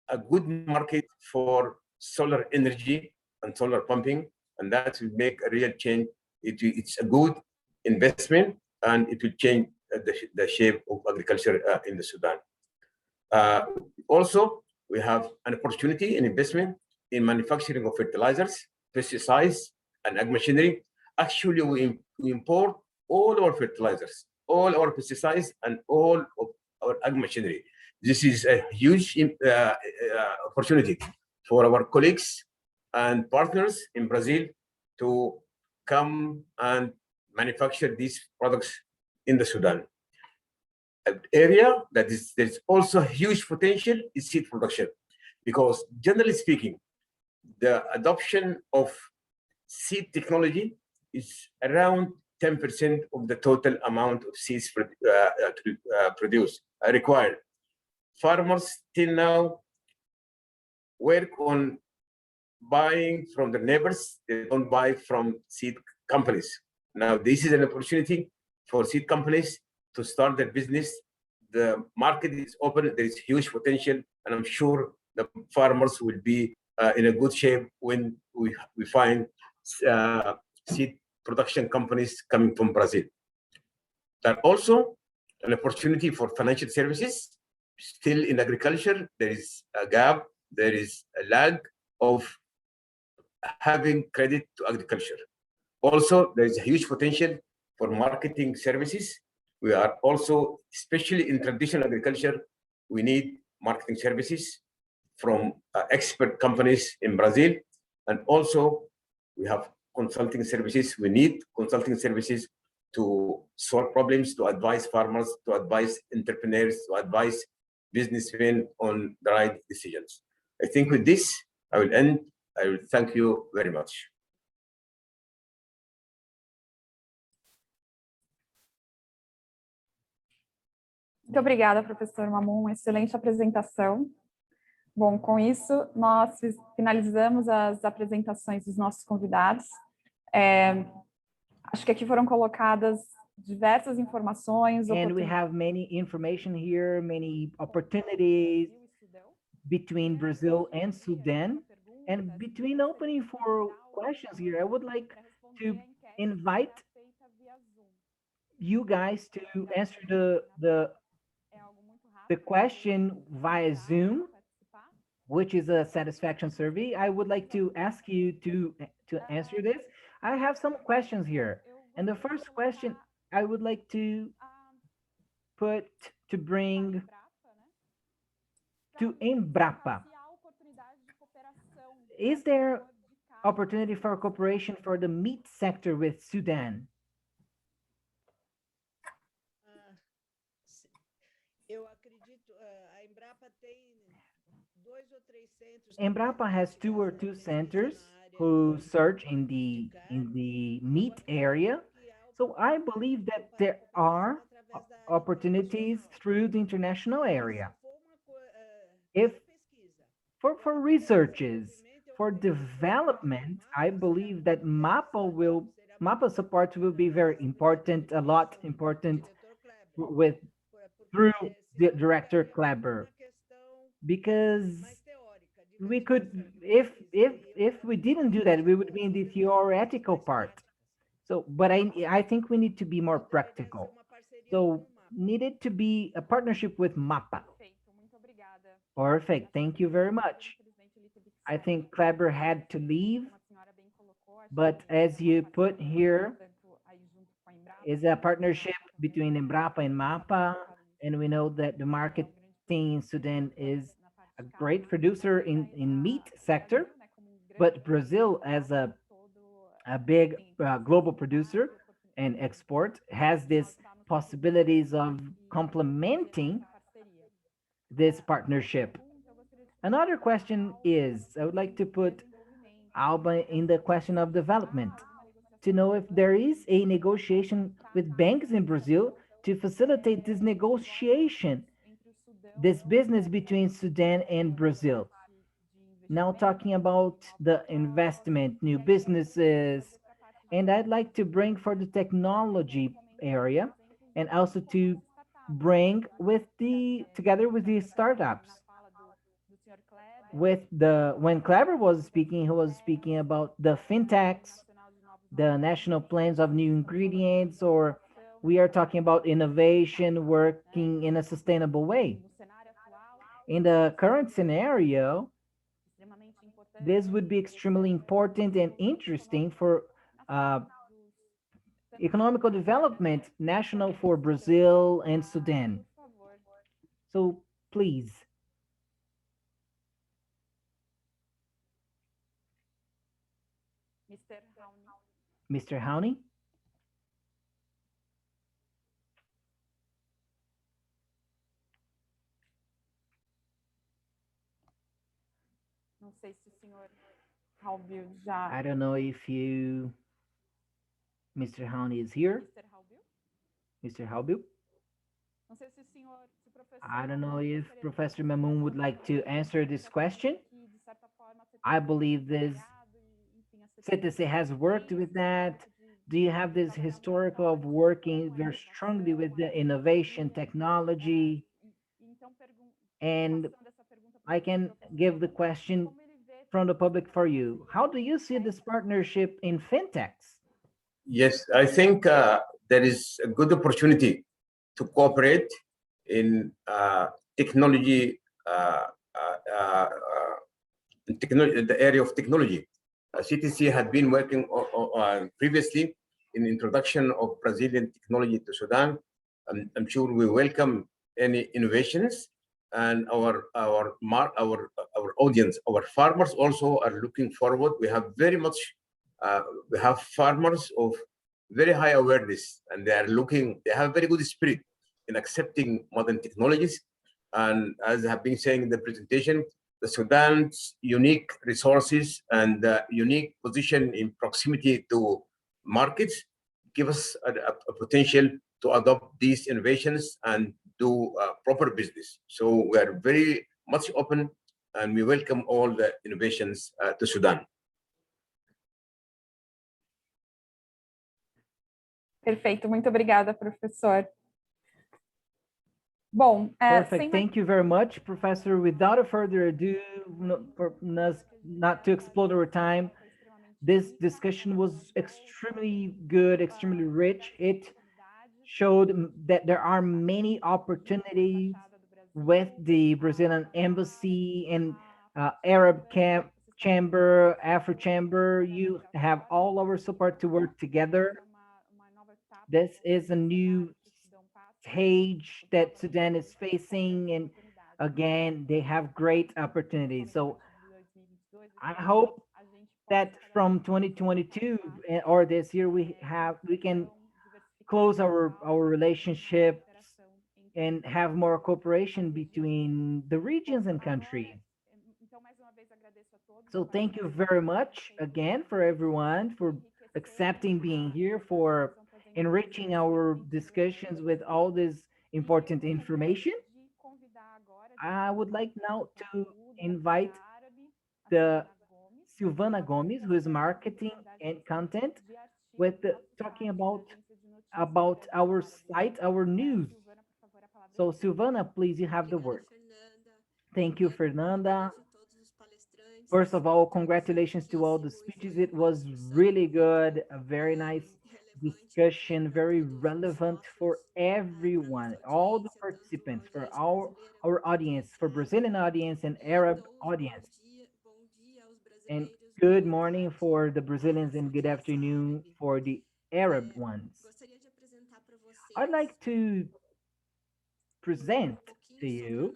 a good market for solar energy and solar pumping, and that will make a real change. It's a good investment, and it will change the shape of agriculture in the Sudan. Also, we have an opportunity in investment in manufacturing of fertilizers, pesticides, and ag machinery. Actually, we import all our fertilizers, all our pesticides, and all of our ag machinery. This is a huge opportunity for our colleagues and partners in Brazil to come and manufacture these products in the Sudan. An area that there's also huge potential is seed production, because generally speaking, the adoption of seed technology is around 10% of the total amount of seeds produced required. Farmers till now work on buying from the neighbors. They don't buy from seed companies. Now, this is an opportunity for seed companies to start their business. The market is open. There is huge potential, and I'm sure the farmers will be in a good shape when we find seed production companies coming from Brazil. There are also an opportunity for financial services. Still in agriculture, there is a gap, there is a lag of having credit to agriculture. Also, there is a huge potential for marketing services. We are also, especially in traditional agriculture, we need marketing services from expert companies in Brazil. And also, we have consulting services. We need consulting services to solve problems, to advise farmers, to advise entrepreneurs, to advise businessmen on the right decisions. I think with this, I will end. I will thank you very much. Muito obrigada, professor Mamon, excelente apresentação. Bom, com isso, nós finalizamos as apresentações dos nossos convidados. Acho que aqui foram colocadas diversas informações. And we have many information here, many opportunities between Brazil and Sudan. And between opening for questions here, I would like to invite you guys to answer the question via Zoom, which is a satisfaction survey. I would like to ask you to answer this. I have some questions here. And the first question I would like to bring to Embrapa. Is there opportunity for cooperation for the meat sector with Sudan? Embrapa has 2 or 3 centers who search in the meat area. So I believe that there are opportunities through the international area. If for researches, for development, I believe that MAPA support will be very important, a lot important through the Director Kleber, because we could, if we didn't do that, we would be in the theoretical part. So, but I think we need to be more practical. So needed to be a partnership with MAPA. Perfect, thank you very much. I think Kleber had to leave, but as you put here, is a partnership between Embrapa and MAPA, and we know that the market in Sudan is a great producer in meat sector, but Brazil as a big global producer, and export has these possibilities of complementing this partnership. Another question is, I would like to put Alba in the question of development, to know if there is a negotiation with banks in Brazil to facilitate this negotiation, this business between Sudan and Brazil. Now talking about the investment, new businesses, and I'd like to bring for the technology area and also to bring with together with the startups. With when Kleber was speaking, he was speaking about the fintechs, the national plans of new ingredients, or we are talking about innovation working in a sustainable way. In the current scenario, this would be extremely important and interesting for economical development, national for Brazil and Sudan. So please. Mr. Howney? I don't know if Mr. Howney is here. Mr. Halbil? I don't know if Professor Mamoun would like to answer this question. I believe this CTC has worked with that. Do you have this historical of working very strongly with the innovation technology? And I can give the question from the public for you. How do you see this partnership in fintechs? Yes, I think there is a good opportunity to cooperate in technology, the area of technology. CTC had been working previously in introduction of Brazilian technology to Sudan. I'm sure we welcome any innovations, and our audience, our farmers also are looking forward. We have very much, we have farmers of very high awareness, and they have very good spirit in accepting modern technologies. And as I have been saying in the presentation, the Sudan's unique resources and unique position in proximity to markets give us a potential to adopt these innovations and do proper business. So we are very much open, and we welcome all the innovations to Sudan. Perfeito, muito obrigada, professor. Bom, perfect. Thank you very much, Professor. Without further ado, for us not to explode our time, this discussion was extremely good, extremely rich. It showed that there are many opportunities with the Brazilian embassy and Arab Chamber, AFroChamber. You have all our support to work together. This is a new stage that Sudan is facing, and again, they have great opportunities. So I hope that from 2022 or this year we can close our relationships and have more cooperation between the regions and countries. So thank you very much again for everyone for accepting being here, for enriching our discussions with all this important information. I would like now to invite the Silvana Gomes, who is marketing and content, with talking about our site, our news. So Silvana, please, you have the word. Thank you, Fernanda. First of all, congratulations to all the speeches. It was really good, a very nice discussion, very relevant for everyone, all the participants, for our audience, for Brazilian audience and Arab audience. And good morning for the Brazilians and good afternoon for the Arab ones. I'd like to present to you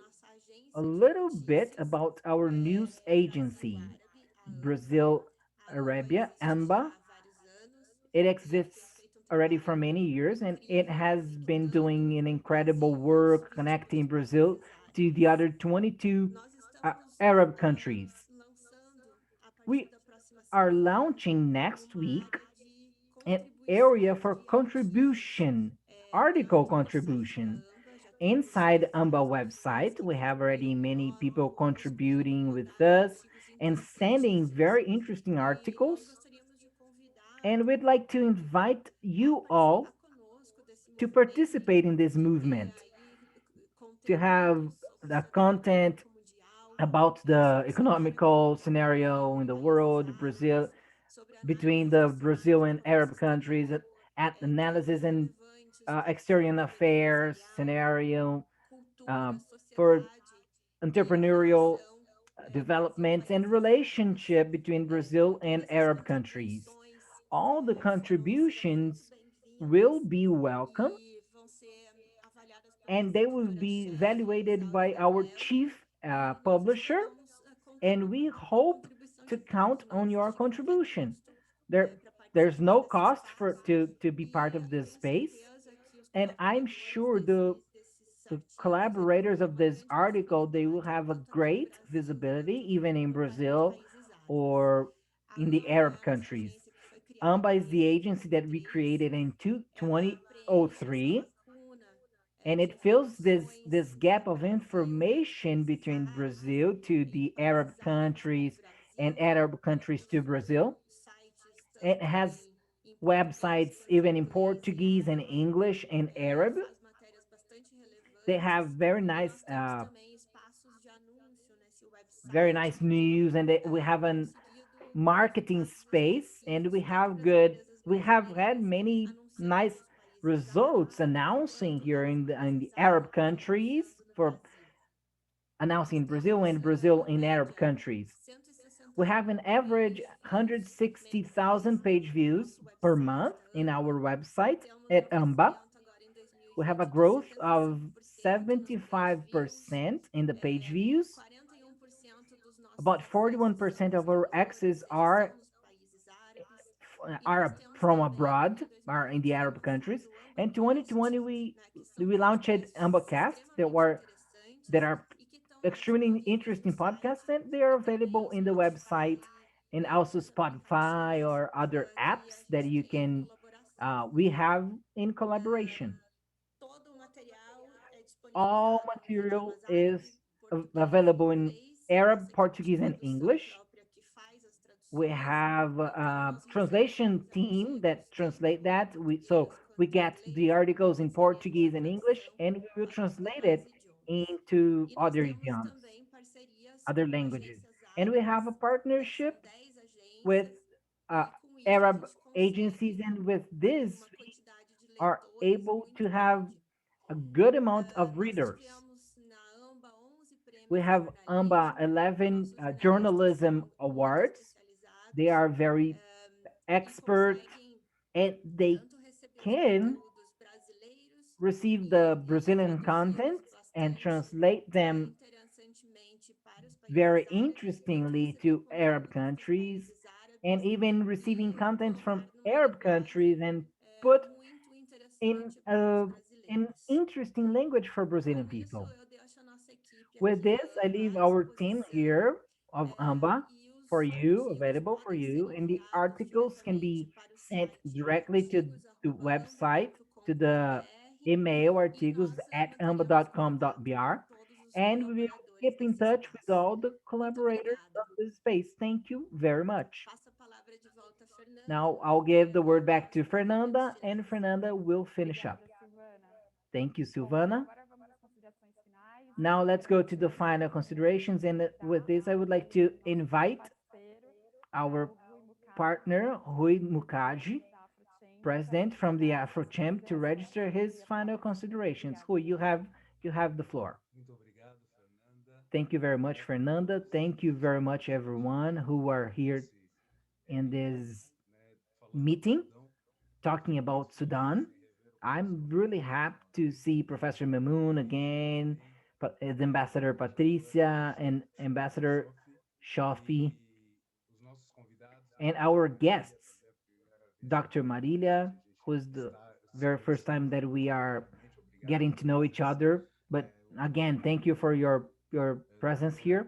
a little bit about our news agency, Brazil Arabia, AMBA. It exists already for many years, and it has been doing an incredible work connecting Brazil to the other 22 Arab countries. We are launching next week an area for contribution, article contribution. Inside AMBA website, we have already many people contributing with us and sending very interesting articles. And we'd like to invite you all to participate in this movement, to have the content about the economical scenario in the world, Brazil, between the Brazil and Arab countries, at analysis and external affairs scenario, uh, for entrepreneurial developments and relationship between Brazil and Arab countries. All the contributions will be welcome, and they will be evaluated by our chief publisher, and we hope to count on your contribution. There's no cost for to be part of this space, and I'm sure the collaborators of this article, they will have a great visibility even in Brazil or in the Arab countries. AMBA is the agency that we created in 2003, and it fills this gap of information between Brazil to the Arab countries and Arab countries to Brazil. It has websites even in Portuguese and English and Arab. They have very nice news, and we have a marketing space, and we have had many nice results announcing here in the Arab countries, for announcing Brazil and Brazil in Arab countries. We have an average 160,000 page views per month in our website at AMBA. We have a growth of 75% in the page views. About 41% of our access are from abroad, are in the Arab countries. In 2020, we launched AmbaCast that are extremely interesting podcasts, and they are available in the website and also Spotify or other apps that you can we have in collaboration. All material is available in Arab, Portuguese, and English. We have a translation team that translate that. We get the articles in Portuguese and English, and we will translate it into other idioms, other languages. And we have a partnership with uh, Arab agencies, and with this, we are able to have a good amount of readers. We have AMBA 11 journalism awards. They are very expert, and they can receive the Brazilian content and translate them very interestingly to Arab countries, and even receiving content from Arab countries and put in an interesting language for Brazilian people. With this, I leave our team here of AMBA for you, available for you, and the articles can be sent directly to the website, to the email artigos at amba.com.br, and we will keep in touch with all the collaborators of this space. Thank you very much. Now I'll give the word back to Fernanda, and Fernanda will finish up. Thank you, Silvana. Now let's go to the final considerations. And with this, I would like to invite our partner, Rui Mukaji, president from the AFroChamber, to register his final considerations. Rui, you have the floor. Thank you very much, Fernanda. Thank you very much, everyone who are here in this meeting talking about Sudan. I'm really happy to see Professor Mamoon again, the Ambassador Patricia and Ambassador Shafi, and our guests, Dr. Marilia who's the very first time that we are getting to know each other. But again, thank you for your presence here.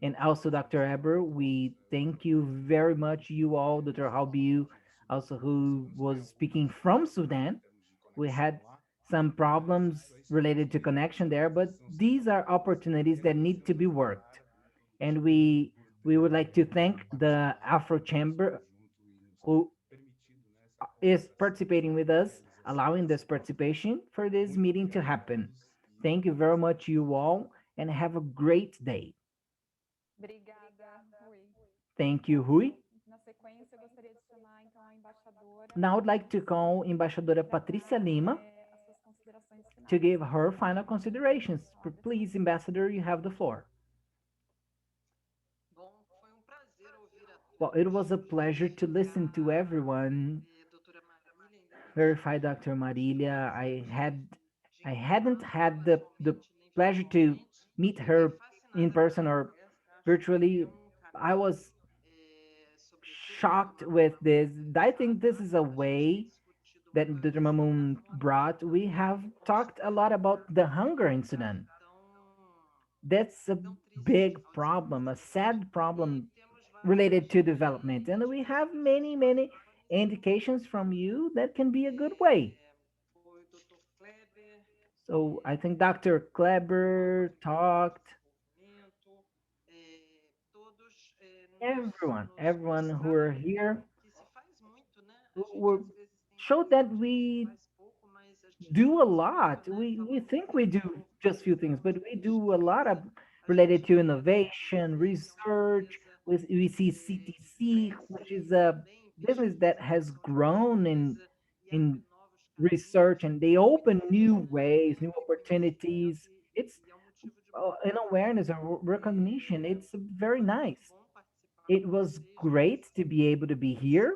And also, Dr. Eber, we thank you very much, you all, Dr. Halbiu, also who was speaking from Sudan. We had some problems related to connection there, but these are opportunities that need to be worked. And we would like to thank the AFroChamber who is participating with us, allowing this participation for this meeting to happen. Thank you very much, you all, and have a great day. Obrigada, Rui. Thank you, Rui. Na sequência, eu gostaria de chamar, então, a embaixadora. Now I'd like to call Embaixadora Patrícia Lima As suas considerações finais. to give her final considerations. Please, Ambassador, you have the floor. Bom, foi prazer ouvir a Well, it was a pleasure to listen to everyone. doutora Marília, ainda Verify Dr. Marilia. I hadn't had the pleasure to meet her in person or virtually. I was shocked with this. I think this is a way that Dr. Mamoun brought. We have talked a lot about the hunger in Sudan. That's a big problem, a sad problem related to development. And we have many, many indications from you that can be a good way. foi o doutor Kleber, So I think Dr. Kleber talked, momento, todos everyone who are here que se faz muito, né? were showed that we Faz pouco, mas a gente do a lot. We think we do just few things, but we do a lot of related to innovation, research. We see CTC, which is a business that has grown in research, and they open new ways, new opportunities. It's an awareness or recognition. It's very nice. It was great to be able to be here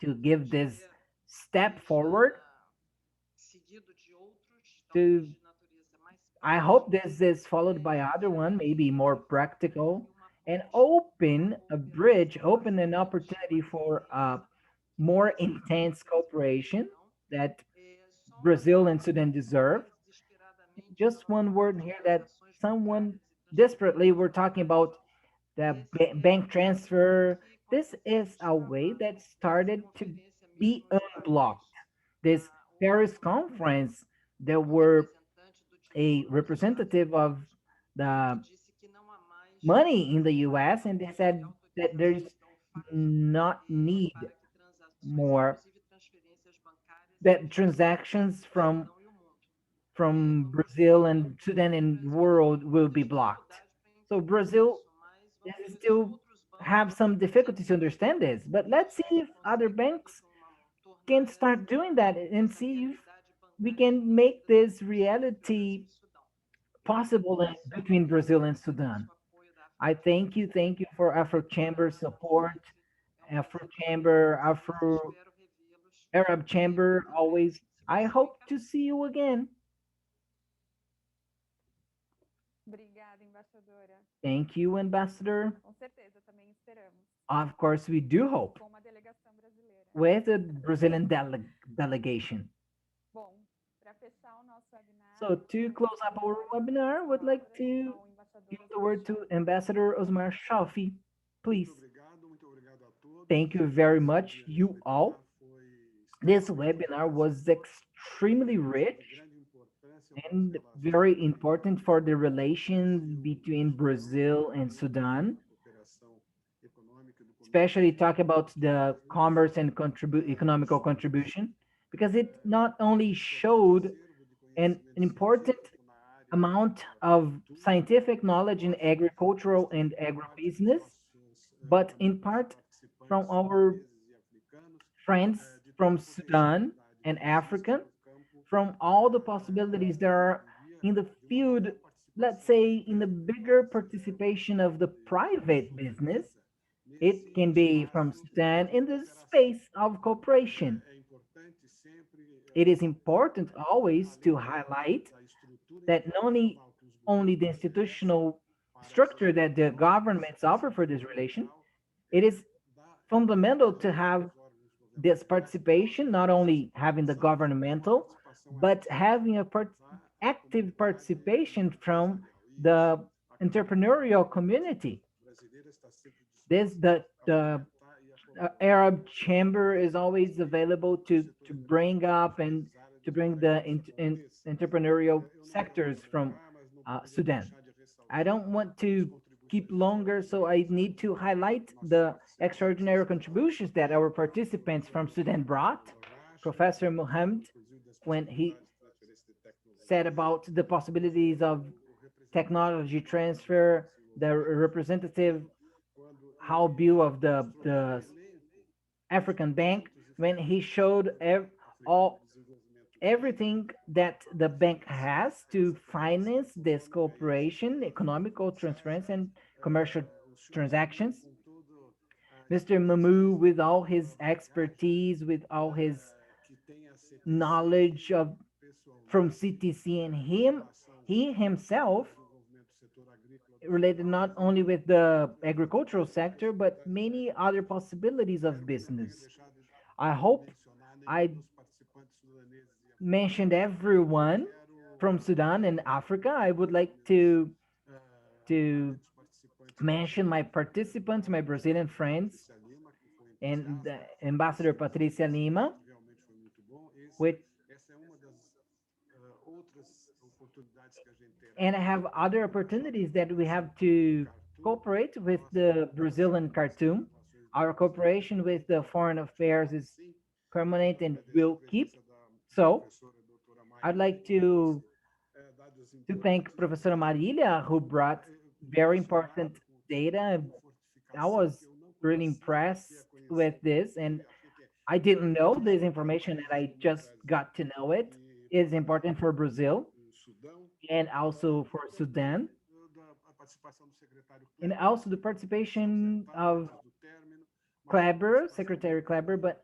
to give this step forward. seguido de outros, To talvez de natureza mais I hope this is followed by other one, maybe more practical, and open a bridge, open an opportunity for more intense cooperation that Brazil and Sudan deserve. Just one word here that someone desperately were talking about the bank transfer. This is a way that started to be unblocked. This Paris conference, there were a representative of the money in the US, and they said that there's not need more that transactions from Brazil and Sudan and world will be blocked. So Brazil is still have some difficulty to understand this, but let's see if other banks can start doing that and see if we can make this reality possible between Brazil and Sudan. I thank you for AFroChamber support, AFroChamber, Afro Arab Chamber always. I hope to see you again. Obrigada, embaixadora. Thank you, Ambassador. Com certeza, também esperamos. Of course, we do hope Com uma delegação brasileira. with the Brazilian delegation. Bom, para fechar o nosso webinar. So to close up our webinar, I would like to give the word to Ambassador Osmar Shafi. Please. Muito obrigado a todos. Thank you very much, you all. This webinar was extremely rich and very important for the relations between Brazil and Sudan, especially talk about the commerce and economical contribution, because it not only showed an important amount of scientific knowledge in agricultural and agribusiness, but in part from our friends from Sudan and Africa, from all the possibilities there are in the field, let's say in the bigger participation of the private business. It can be from Sudan in the space of cooperation. It is important always to highlight that not only the institutional structure that the governments offer for this relation, it is fundamental to have this participation, not only having the governmental, but having a active participation from the entrepreneurial community. The Arab Chamber is always available to bring up and to bring the entrepreneurial sectors from Sudan. I don't want to keep longer, so I need to highlight the extraordinary contributions that our participants from Sudan brought. Professor Mohammed, when he said about the possibilities of technology transfer, the representative how Bill of the African Bank, when he showed everything that the bank has to finance this cooperation, economical transference and commercial transactions. Mr. Mamu, with all his expertise, with all his knowledge of from CTC and he himself related not only with the agricultural sector, but many other possibilities of business. I hope I mentioned everyone from Sudan and Africa. I would like to mention my participants, my Brazilian friends, and Ambassador Patricia Lima, which and I have other opportunities that we have to cooperate with the Brazilian Khartoum. Our cooperation with the foreign affairs is permanent and will keep. So I'd like to thank Professor Marilia, who brought very important data. I was really impressed with this, and I didn't know this information, and I just got to know it. It's important for Brazil and also for Sudan, and also the participation of Kleber, Secretary Kleber, but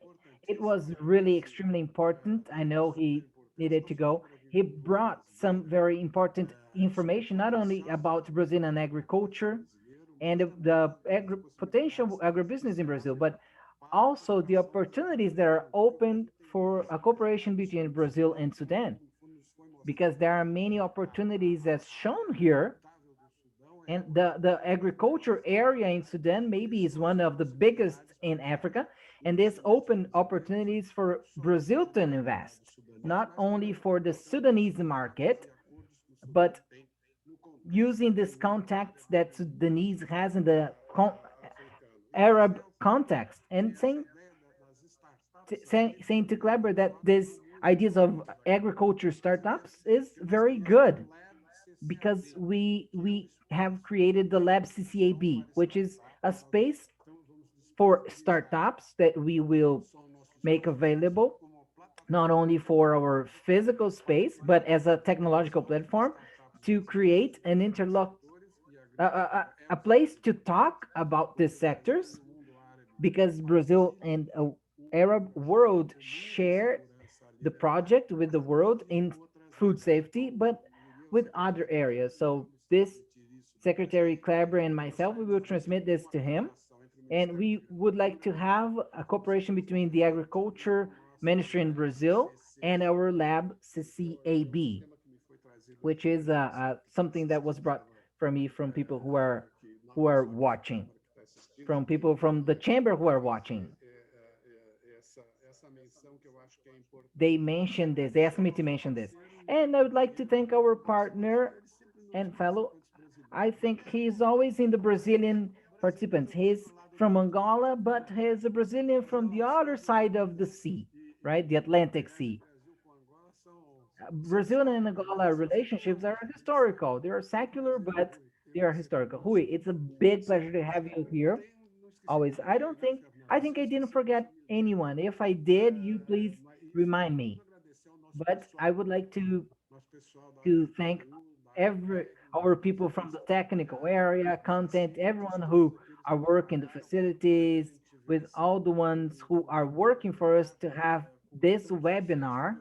it was really extremely important. I know he needed to go. He brought some very important information, not only about Brazilian agriculture and the potential agribusiness in Brazil, but also the opportunities that are open for a cooperation between Brazil and Sudan, because there are many opportunities as shown here. And the agriculture area in Sudan maybe is one of the biggest in Africa. And this open opportunities for Brazil to invest, not only for the Sudanese market, but using this contacts that Sudanese has in the Arab context, and saying to Kleber that this ideas of agriculture startups is very good, because we have created the lab CCAB, which is a space for startups that we will make available not only for our physical space, but as a technological platform to create an a place to talk about these sectors, because Brazil and Arab world share the project with the world in food safety, but with other areas. So this Secretary Kleber and myself, we will transmit this to him. And we would like to have a cooperation between the agriculture ministry in Brazil and our lab CCAB, which is something that was brought for me from people who are watching, from people from the chamber who are watching. They mentioned this, they asked me to mention this. And I would like to thank our partner and fellow. I think he's always in the Brazilian participants. He's from Angola, but he's a Brazilian from the other side of the sea, right? The Atlantic Sea. Brazil and Angola relationships are historical. They are secular, but they are historical. Rui, it's a big pleasure to have you here. Always. I think I didn't forget anyone. If I did, you please remind me. But I would like to thank our people from the technical area, content, everyone who are working the facilities, with all the ones who are working for us to have this webinar.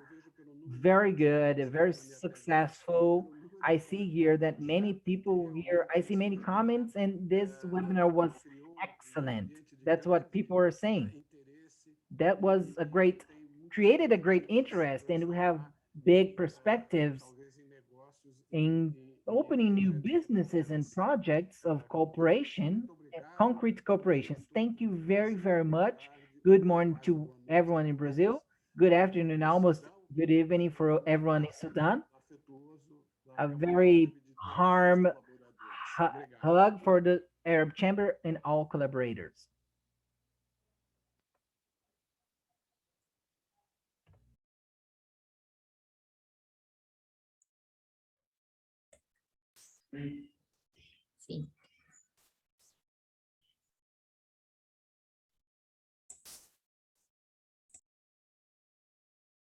Very good, very successful. I see here that many people here, I see many comments, and this webinar was excellent. That's what people are saying. that was created a great interest, and we have big perspectives in opening new businesses and projects of cooperation, concrete cooperations. Thank you very, very much. Good morning to everyone in Brazil. Good afternoon, almost good evening for everyone in Sudan. A very warm hug for the Arab Chamber and all collaborators.